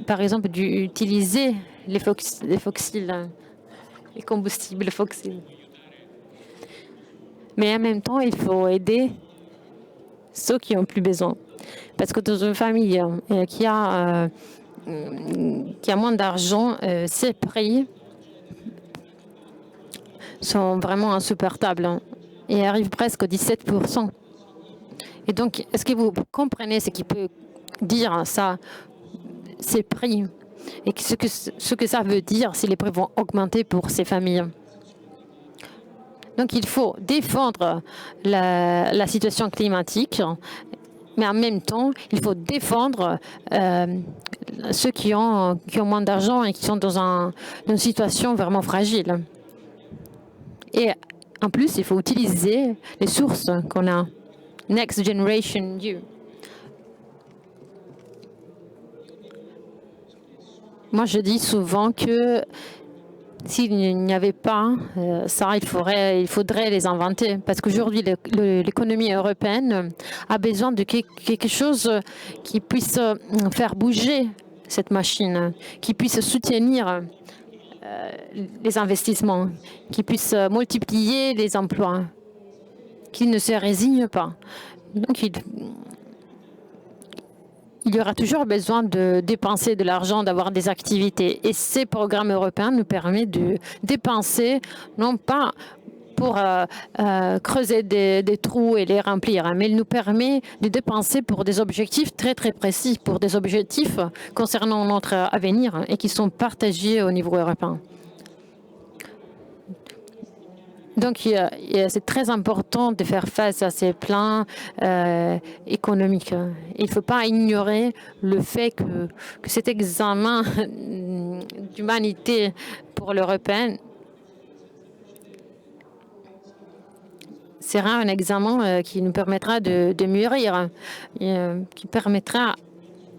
par exemple, d'utiliser les fossiles, les combustibles fossiles. Mais en même temps, il faut aider ceux qui ont plus besoin. Parce que dans une famille qui a moins d'argent, ces prix sont vraiment insupportables et arrivent presque à 17%. Et donc, est-ce que vous comprenez ce qui peut dire ça, ces prix, et ce que ça veut dire si les prix vont augmenter pour ces familles? Donc il faut défendre la situation climatique, mais en même temps, il faut défendre ceux qui ont moins d'argent et qui sont dans une situation vraiment fragile. Et en plus, il faut utiliser les sources qu'on a. Next Generation EU. Moi, je dis souvent que s'il n'y avait pas ça, il faudrait les inventer. Parce qu'aujourd'hui, l'économie européenne a besoin de quelque chose qui puisse faire bouger cette machine, qui puisse soutenir les investissements, qui puisse multiplier les emplois, qui ne se résigne pas. Donc, il y aura toujours besoin de dépenser de l'argent, d'avoir des activités. Et ces programmes européens nous permettent de dépenser, non pas pour creuser des trous et les remplir, mais il nous permet de dépenser pour des objectifs très très précis, pour des objectifs concernant notre avenir et qui sont partagés au niveau européen. Donc, c'est très important de faire face à ces plans économiques. Il ne faut pas ignorer le fait que cet examen d'humanité pour l'Européenne sera un examen qui nous permettra de mûrir, qui permettra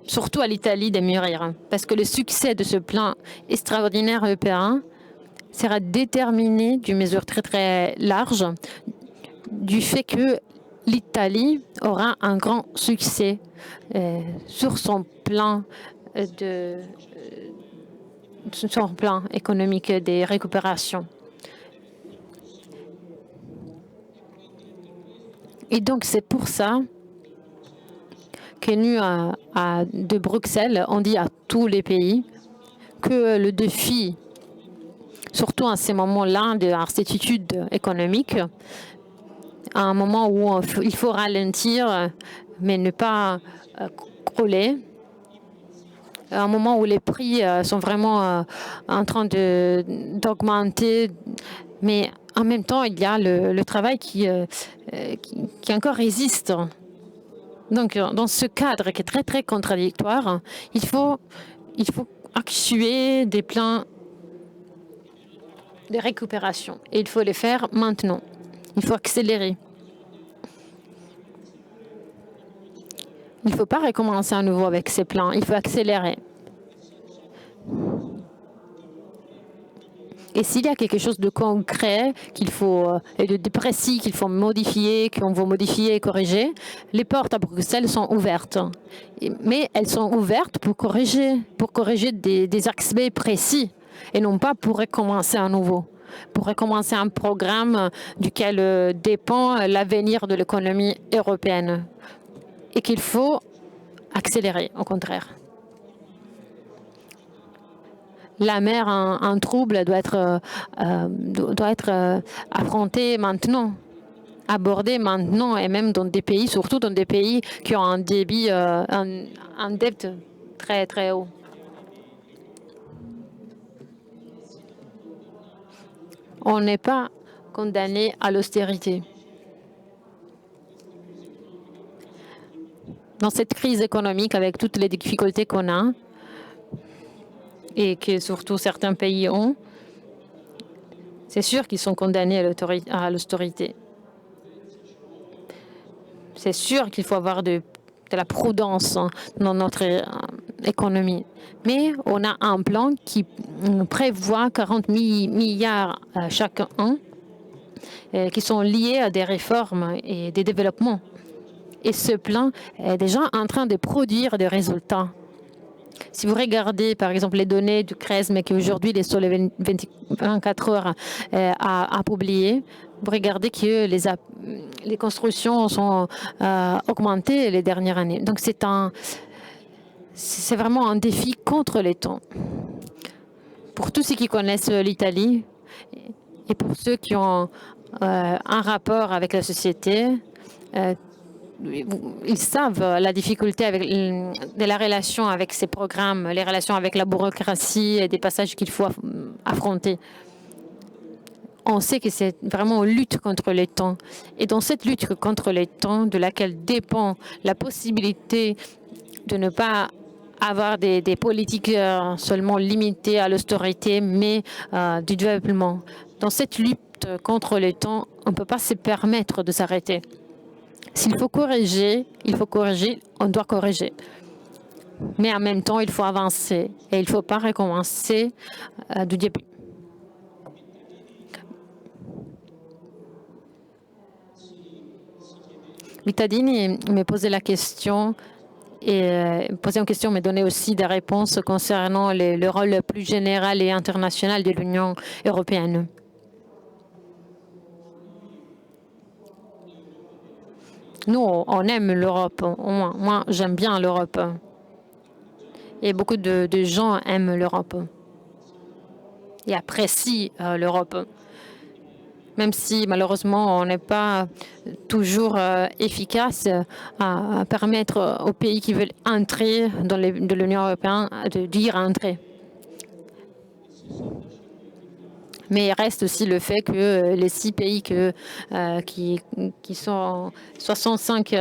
surtout à l'Italie de mûrir. Parce que le succès de ce plan extraordinaire européen sera déterminé d'une mesure très très large du fait que l'Italie aura un grand succès sur son plan économique des récupérations. Et donc c'est pour ça que nous, de Bruxelles, on dit à tous les pays que le défi, surtout en ces moments-là d'incertitude économique, à un moment où il faut ralentir, mais ne pas crouler, à un moment où les prix sont vraiment en train d'augmenter, mais en même temps, il y a le travail qui encore résiste. Donc, dans ce cadre qui est très, très contradictoire, il faut actuer des plans de récupération. Et il faut les faire maintenant. Il faut accélérer. Il ne faut pas recommencer à nouveau avec ces plans. Il faut accélérer. Et s'il y a quelque chose de concret qu'il faut, et de précis qu'il faut modifier, qu'on veut modifier et corriger, les portes à Bruxelles sont ouvertes. Mais elles sont ouvertes pour corriger des aspects précis et non pas pour recommencer à nouveau, pour recommencer un programme duquel dépend l'avenir de l'économie européenne et qu'il faut accélérer, au contraire. La mer en trouble doit être affrontée maintenant, abordée maintenant, et même dans des pays, surtout dans des pays qui ont un débit, un dette très très haut. On n'est pas condamné à l'austérité. Dans cette crise économique, avec toutes les difficultés qu'on a, et que surtout certains pays ont, c'est sûr qu'ils sont condamnés à l'austérité. C'est sûr qu'il faut avoir de la prudence dans notre économie. Mais on a un plan qui prévoit 40 milliards chaque an qui sont liés à des réformes et des développements. Et ce plan est déjà en train de produire des résultats. Si vous regardez, par exemple, les données du CRESME qui aujourd'hui, les Soleil 24 heures a publié, vous regardez que les constructions sont augmentées les dernières années. Donc, c'est vraiment un défi contre les temps. Pour tous ceux qui connaissent l'Italie et pour ceux qui ont un rapport avec la société, ils savent la difficulté de la relation avec ces programmes, les relations avec la bureaucratie et des passages qu'il faut affronter. on sait que c'est vraiment une lutte contre les temps. Et dans cette lutte contre les temps, de laquelle dépend la possibilité de ne pas avoir des politiques seulement limitées à l'austérité, mais du développement. Dans cette lutte contre les temps, on ne peut pas se permettre de s'arrêter. S'il faut corriger, on doit corriger. Mais en même temps, il faut avancer et il ne faut pas recommencer du début. Vittadini me posait la question me donnait aussi des réponses concernant le rôle plus général et international de l'Union européenne. Nous, on aime l'Europe. Moi, j'aime bien l'Europe. Et beaucoup de gens aiment l'Europe et apprécient l'Europe. Même si malheureusement on n'est pas toujours efficace à permettre aux pays qui veulent entrer dans de l'Union européenne de dire entrer. Mais il reste aussi le fait que les 6 pays qui sont 65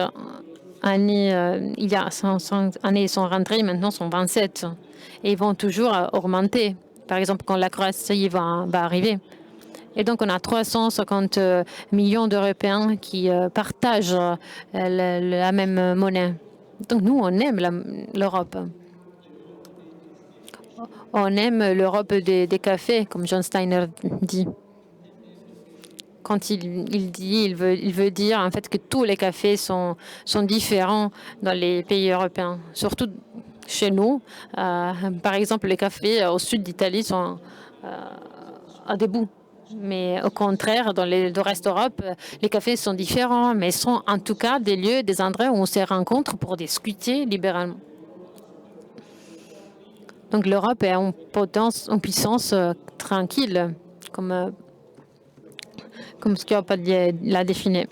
années, il y a 65 années, ils sont rentrés, maintenant sont 27. Et ils vont toujours augmenter. Par exemple, quand la Croatie va arriver. Et donc, on a 350 millions d'Européens qui partagent la même monnaie. Donc, nous, on aime l'Europe. On aime l'Europe des cafés, comme John Steiner dit. Quand il veut dire en fait que tous les cafés sont différents dans les pays européens, surtout chez nous. Par exemple, les cafés au sud d'Italie sont à debout. Mais au contraire, dans le reste d'Europe, les cafés sont différents, mais sont en tout cas des lieux, des endroits où on se rencontre pour discuter libéralement. Donc l'Europe est en puissance tranquille, comme Schioppa l'a défini.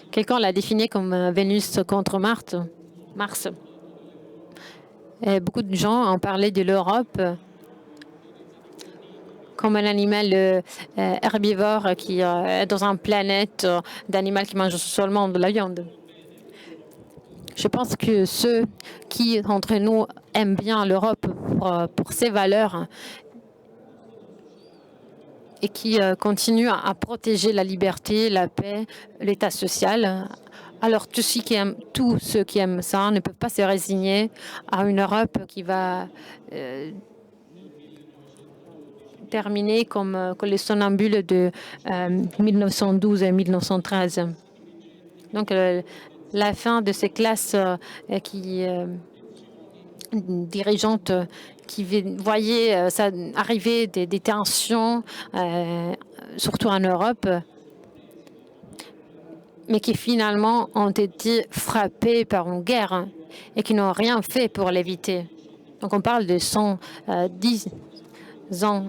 Quelqu'un l'a défini comme Vénus contre Mars. Et beaucoup de gens ont parlé de l'Europe comme un animal herbivore qui est dans une planète d'animaux qui mangent seulement de la viande. Je pense que ceux qui, d'entre nous, aiment bien l'Europe pour ses valeurs et qui continuent à protéger la liberté, la paix, l'état social, alors tous ceux qui aiment ça ne peuvent pas se résigner à une Europe qui va terminer comme les somnambules de 1912 et 1913. Donc, la fin de ces classes dirigeantes qui voyaient arriver des tensions, surtout en Europe, mais qui finalement ont été frappées par une guerre et qui n'ont rien fait pour l'éviter. Donc, on parle de 110 ans,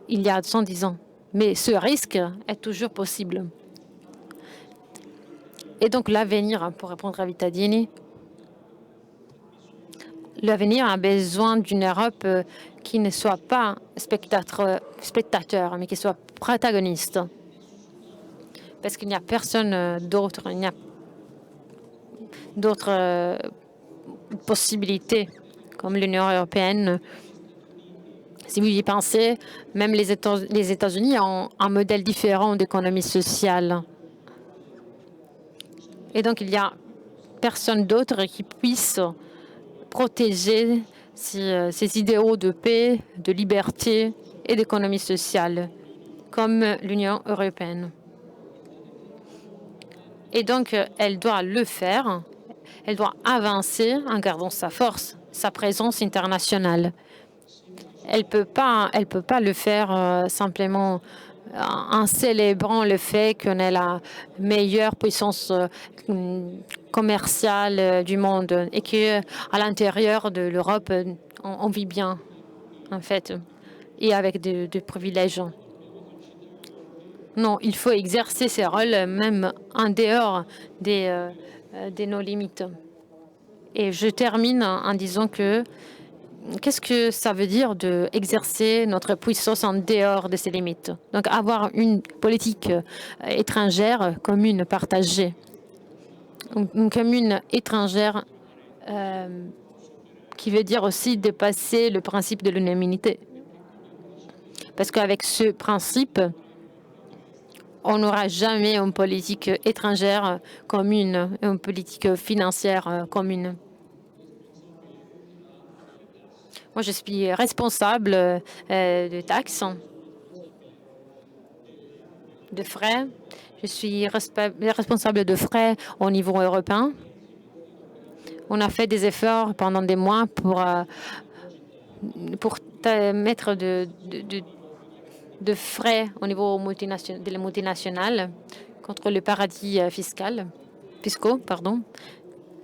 il y a 110 ans. Mais ce risque est toujours possible. Et donc l'avenir, pour répondre à Vittadini, l'avenir a besoin d'une Europe qui ne soit pas spectateur, mais qui soit protagoniste. Parce qu'il n'y a personne d'autre, il n'y a d'autres possibilités comme l'Union européenne. Si vous y pensez, même les États-Unis ont un modèle différent d'économie sociale. Et donc, il n'y a personne d'autre qui puisse protéger ces idéaux de paix, de liberté et d'économie sociale, comme l'Union européenne. Et donc, elle doit le faire, elle doit avancer en gardant sa force, sa présence internationale. Elle ne peut pas le faire simplement en célébrant le fait qu'on est la meilleure puissance commerciale du monde et qu'à l'intérieur de l'Europe, on vit bien, en fait, et avec des privilèges. Non, il faut exercer ces rôles même en dehors de nos limites. Et je termine en disant que qu'est-ce que ça veut dire d'exercer notre puissance en dehors de ses limites? Donc avoir une politique étrangère commune partagée. Une commune étrangère qui veut dire aussi dépasser le principe de l'unanimité. Parce qu'avec ce principe, on n'aura jamais une politique étrangère commune, une politique financière commune. Moi, je suis responsable de taxes, de frais. Je suis responsable de frais au niveau européen. On a fait des efforts pendant des mois pour mettre de frais au niveau des multinationales contre le paradis fiscaux.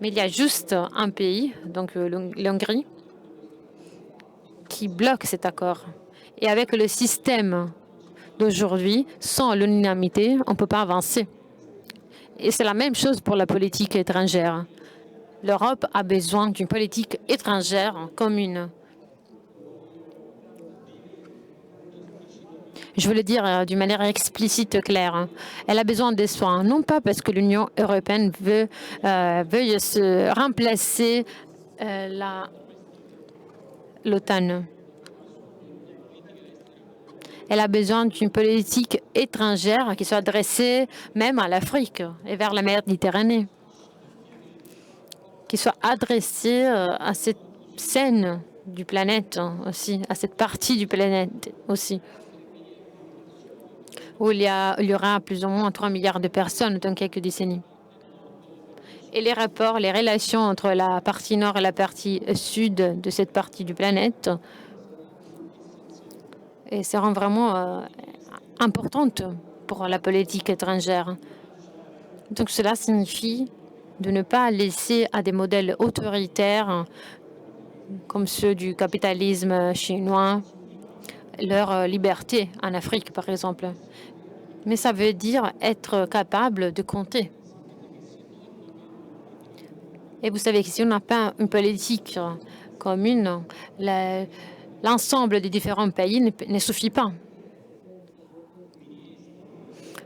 Mais il y a juste un pays, donc l'Hongrie, qui bloque cet accord. Et avec le système d'aujourd'hui, sans l'unanimité, on ne peut pas avancer. Et c'est la même chose pour la politique étrangère. L'Europe a besoin d'une politique étrangère commune. Je veux le dire d'une manière explicite, claire. Elle a besoin de soins, non pas parce que l'Union européenne veuille se remplacer l'OTAN. Elle a besoin d'une politique étrangère qui soit adressée même à l'Afrique et vers la Méditerranée, qui soit adressée à cette scène du planète aussi, à cette partie du planète aussi, où il y aura plus ou moins 3 milliards de personnes dans quelques décennies. Et les rapports, les relations entre la partie nord et la partie sud de cette partie du planète seront vraiment importantes pour la politique étrangère. Donc cela signifie de ne pas laisser à des modèles autoritaires comme ceux du capitalisme chinois leur liberté en Afrique, par exemple. Mais ça veut dire être capable de compter. Et vous savez que si on n'a pas une politique commune, l'ensemble des différents pays ne suffit pas.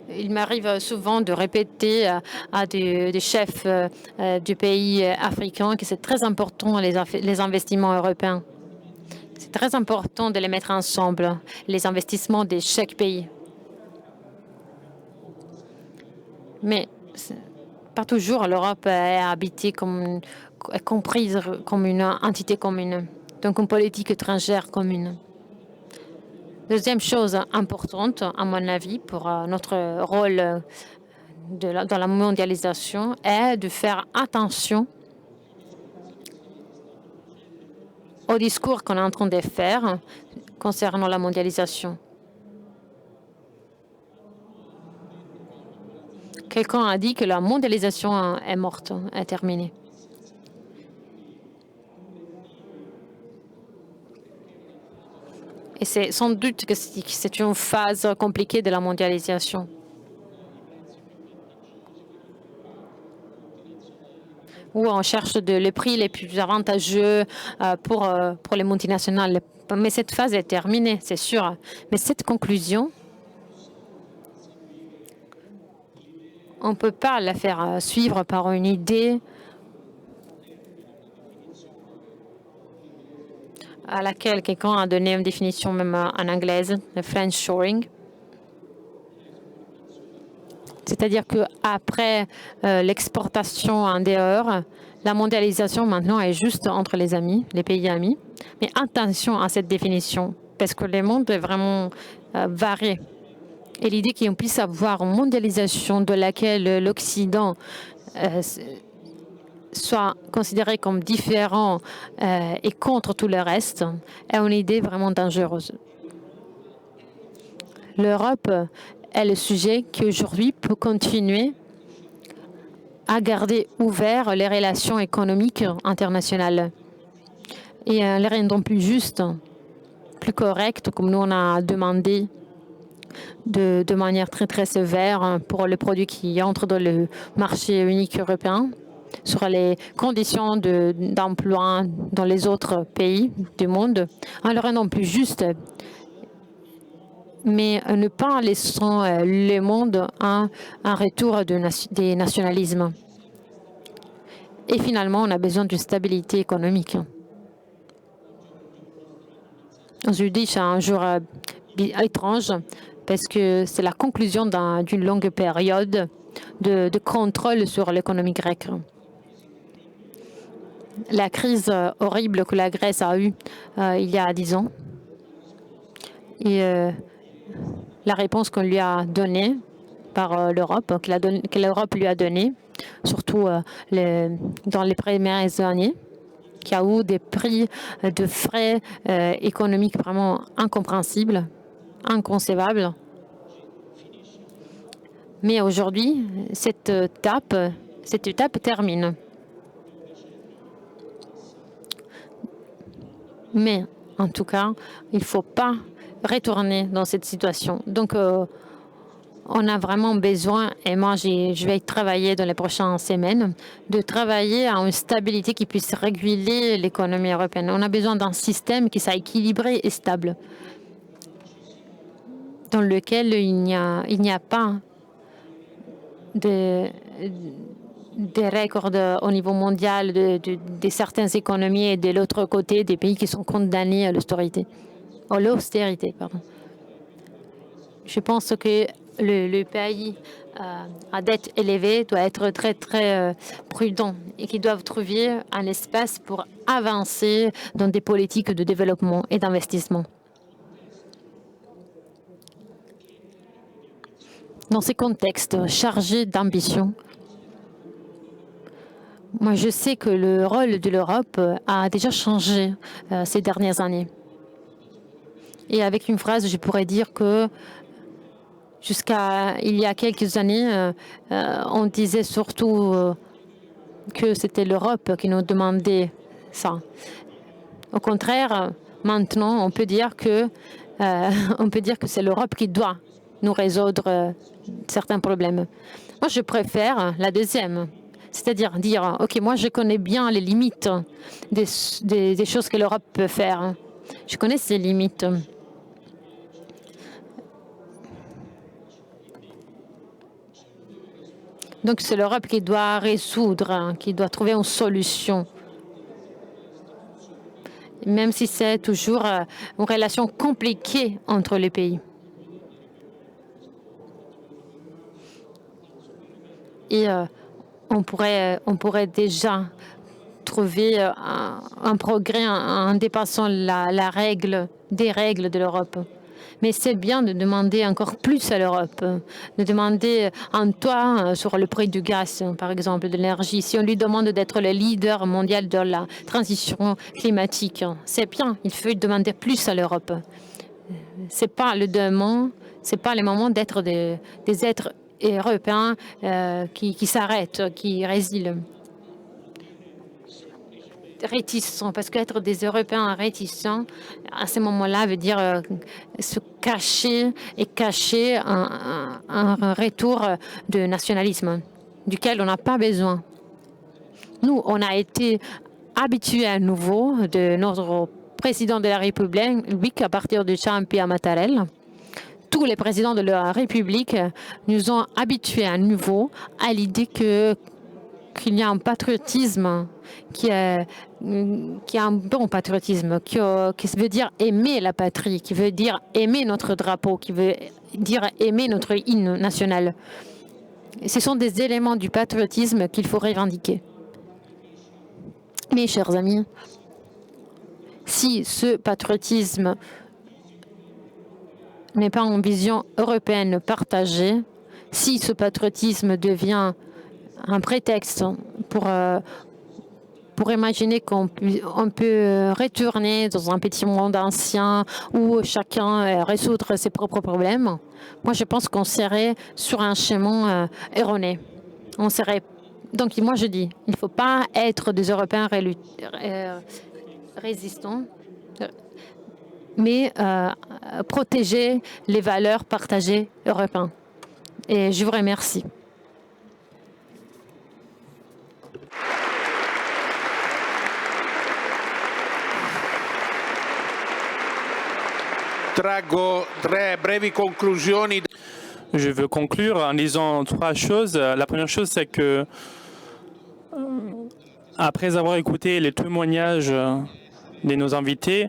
Il m'arrive souvent de répéter à des chefs du pays africains que c'est très important les investissements européens. C'est très important de les mettre ensemble, les investissements de chaque pays. Mais pas toujours l'Europe est habitée est comprise comme une entité commune, donc une politique étrangère commune. Deuxième chose importante, à mon avis, pour notre rôle dans la mondialisation, est de faire attention au discours qu'on est en train de faire concernant la mondialisation. Quelqu'un a dit que la mondialisation est morte, est terminée. Et c'est sans doute que c'est une phase compliquée de la mondialisation. Où on cherche les prix les plus avantageux pour les multinationales. Mais cette phase est terminée, c'est sûr. Mais cette conclusion, on ne peut pas la faire suivre par une idée à laquelle quelqu'un a donné une définition même en anglaise, le French shoring. C'est-à-dire qu'après l'exportation en dehors, la mondialisation maintenant est juste entre les amis, les pays amis. Mais attention à cette définition, parce que le monde est vraiment varié. Et l'idée qu'on puisse avoir une mondialisation de laquelle l'Occident soit considéré comme différent et contre tout le reste est une idée vraiment dangereuse. L'Europe est le sujet qui aujourd'hui peut continuer à garder ouvert les relations économiques internationales et les rendant plus justes, plus correctes, comme nous on a demandé de manière très très sévère pour les produits qui entrent dans le marché unique européen, sur les conditions d'emploi dans les autres pays du monde, en le rendant plus juste, mais ne pas laissant le monde à un retour des nationalismes. Et finalement, on a besoin d'une stabilité économique. Aujourd'hui, c'est un jour étrange parce que c'est la conclusion d'une longue période de contrôle sur l'économie grecque. La crise horrible que la Grèce a eue il y a 10 ans et la réponse qu'on lui a donnée par l'Europe, que l'Europe lui a donnée, surtout dans les premières années, qui a eu des prix de frais économiques vraiment incompréhensibles, inconcevables. Mais aujourd'hui, cette étape termine. Mais en tout cas, il ne faut pas retourner dans cette situation. Donc, on a vraiment besoin, et moi je vais travailler dans les prochaines semaines, de travailler à une stabilité qui puisse réguler l'économie européenne. On a besoin d'un système qui soit équilibré et stable, dans lequel il n'y a pas des records au niveau mondial de certaines économies et de l'autre côté des pays qui sont condamnés à l'austérité. Je pense que le pays à dette élevée doit être très, très prudent et qu'ils doivent trouver un espace pour avancer dans des politiques de développement et d'investissement. Dans ces contextes chargés d'ambition, moi je sais que le rôle de l'Europe a déjà changé ces dernières années. Et avec une phrase, je pourrais dire que jusqu'à il y a quelques années, on disait surtout que c'était l'Europe qui nous demandait ça. Au contraire, maintenant, on peut dire que c'est l'Europe qui doit nous résoudre certains problèmes. Moi, je préfère la deuxième, c'est-à-dire dire, OK, moi, je connais bien les limites des choses que l'Europe peut faire. Je connais ces limites. Donc, c'est l'Europe qui doit résoudre, qui doit trouver une solution. Même si c'est toujours une relation compliquée entre les pays. Et on pourrait déjà trouver un progrès en dépassant des règles de l'Europe. Mais c'est bien de demander encore plus à l'Europe, de demander un toit sur le prix du gaz, par exemple, de l'énergie. Si on lui demande d'être le leader mondial de la transition climatique, c'est bien, il faut demander plus à l'Europe. C'est pas le moment d'être des êtres européens qui s'arrêtent, qui résilient. Réticents, parce qu'être des Européens réticents, à ce moment-là, veut dire se cacher et cacher un retour de nationalisme duquel on n'a pas besoin. Nous, on a été habitués à nouveau de notre président de la République à partir de Ciampi à Mattarella. Tous les présidents de la République nous ont habitués à nouveau à l'idée qu'il y a un patriotisme qui est un bon patriotisme, qui veut dire aimer la patrie, qui veut dire aimer notre drapeau, qui veut dire aimer notre hymne national. Et ce sont des éléments du patriotisme qu'il faut revendiquer. Mes chers amis, si ce patriotisme n'est pas une vision européenne partagée, si ce patriotisme devient un prétexte pour imaginer qu'on peut retourner dans un petit monde ancien où chacun résoudre ses propres problèmes, moi je pense qu'on serait sur un chemin erroné. Donc moi je dis, il ne faut pas être des Européens résistants, mais protéger les valeurs partagées européennes. Et je vous remercie. Traggo 3 brevi conclusioni. Je veux conclure en disant 3 choses. La première chose, c'est que après avoir écouté les témoignages de nos invités,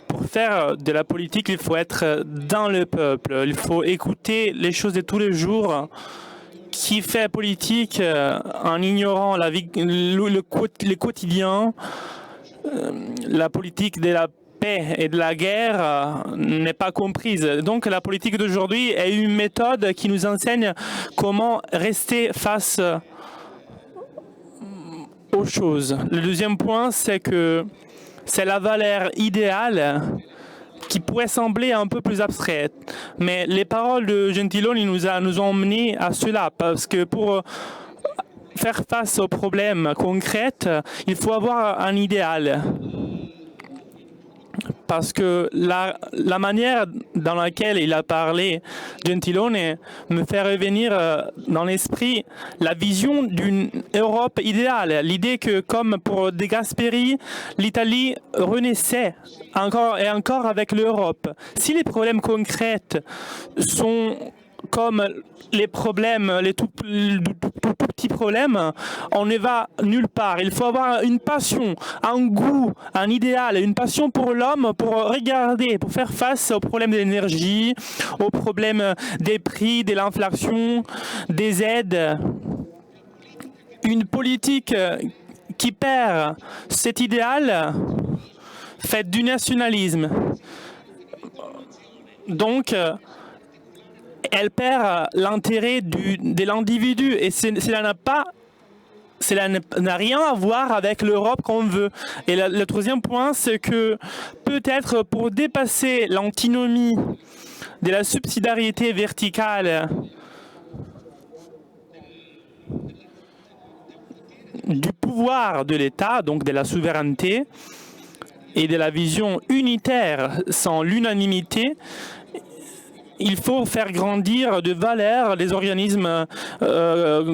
pour faire de la politique, il faut être dans le peuple. Il faut écouter les choses de tous les jours. Qui fait politique en ignorant la vie, le quotidien, la politique de la paix et de la guerre n'est pas comprise. Donc la politique d'aujourd'hui est une méthode qui nous enseigne comment rester face aux choses. Le deuxième point, c'est que c'est la valeur idéale qui pourrait sembler un peu plus abstraite. Mais les paroles de Gentiloni nous ont emmenés à cela, parce que pour faire face aux problèmes concrets, il faut avoir un idéal. Parce que la manière dans laquelle il a parlé, Gentiloni, me fait revenir dans l'esprit la vision d'une Europe idéale. L'idée que, comme pour De Gasperi, l'Italie renaissait encore et encore avec l'Europe. Si les problèmes concrets sont comme les problèmes, les tout petits problèmes, on ne va nulle part. Il faut avoir une passion, un goût, un idéal, une passion pour l'homme, pour regarder, pour faire face aux problèmes de l'énergie, aux problèmes des prix, de l'inflation, des aides. Une politique qui perd cet idéal fait du nationalisme. Donc, elle perd l'intérêt de l'individu et cela n'a rien à voir avec l'Europe qu'on veut. Et le troisième point, c'est que peut-être pour dépasser l'antinomie de la subsidiarité verticale du pouvoir de l'État, donc de la souveraineté, et de la vision unitaire sans l'unanimité, il faut faire grandir de valeurs les organismes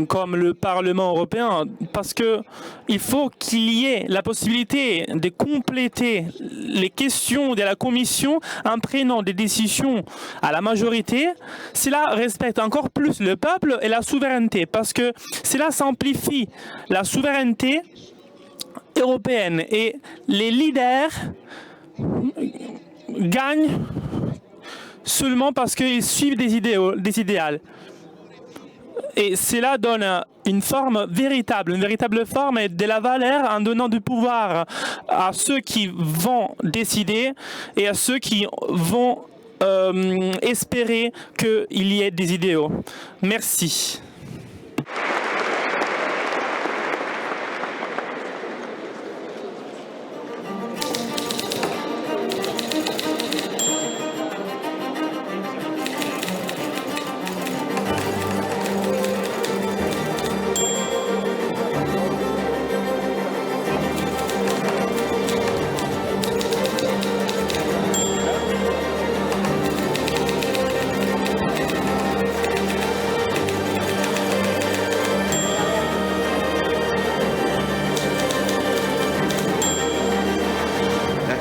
comme le Parlement européen, parce qu'il faut qu'il y ait la possibilité de compléter les questions de la Commission en prenant des décisions à la majorité. Cela respecte encore plus le peuple et la souveraineté, parce que cela simplifie la souveraineté européenne et les leaders gagnent seulement parce qu'ils suivent des idéaux. Et cela donne une forme véritable, une véritable forme de la valeur en donnant du pouvoir à ceux qui vont décider et à ceux qui vont espérer qu'il y ait des idéaux. Merci.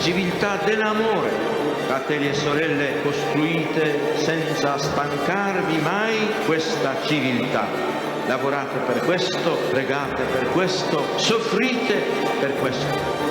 Civiltà dell'amore, fratelli e sorelle, costruite senza stancarvi mai questa civiltà. Lavorate per questo, pregate per questo, soffrite per questo.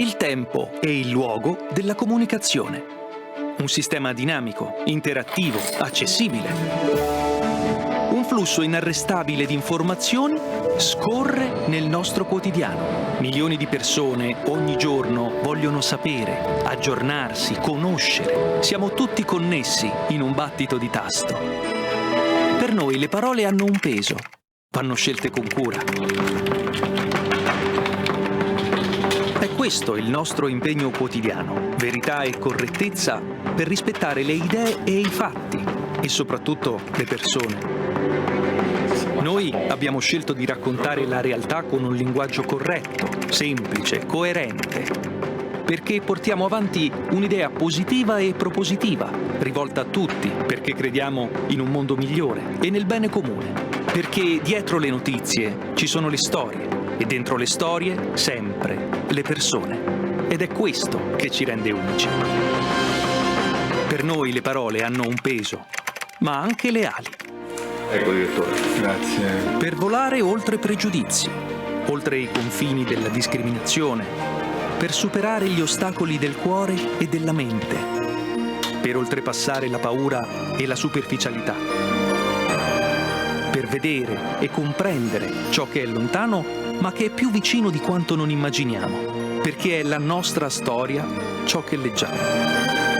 Il tempo è il luogo della comunicazione. Un sistema dinamico, interattivo, accessibile. Un flusso inarrestabile di informazioni scorre nel nostro quotidiano. Milioni di persone ogni giorno vogliono sapere, aggiornarsi, conoscere. Siamo tutti connessi in un battito di tasto. Per noi le parole hanno un peso, vanno scelte con cura. È questo il nostro impegno quotidiano, verità e correttezza per rispettare le idee e i fatti e soprattutto le persone. Noi abbiamo scelto di raccontare la realtà con un linguaggio corretto, semplice, coerente, perché portiamo avanti un'idea positiva e propositiva, rivolta a tutti, perché crediamo in un mondo migliore e nel bene comune, perché dietro le notizie ci sono le storie e dentro le storie sempre le persone. Ed è questo che ci rende unici. Per noi le parole hanno un peso, ma anche le ali. Ecco, direttore. Grazie. Per volare oltre pregiudizi, oltre i confini della discriminazione, per superare gli ostacoli del cuore e della mente, per oltrepassare la paura e la superficialità, per vedere e comprendere ciò che è lontano ma che è più vicino di quanto non immaginiamo, perché è la nostra storia ciò che leggiamo.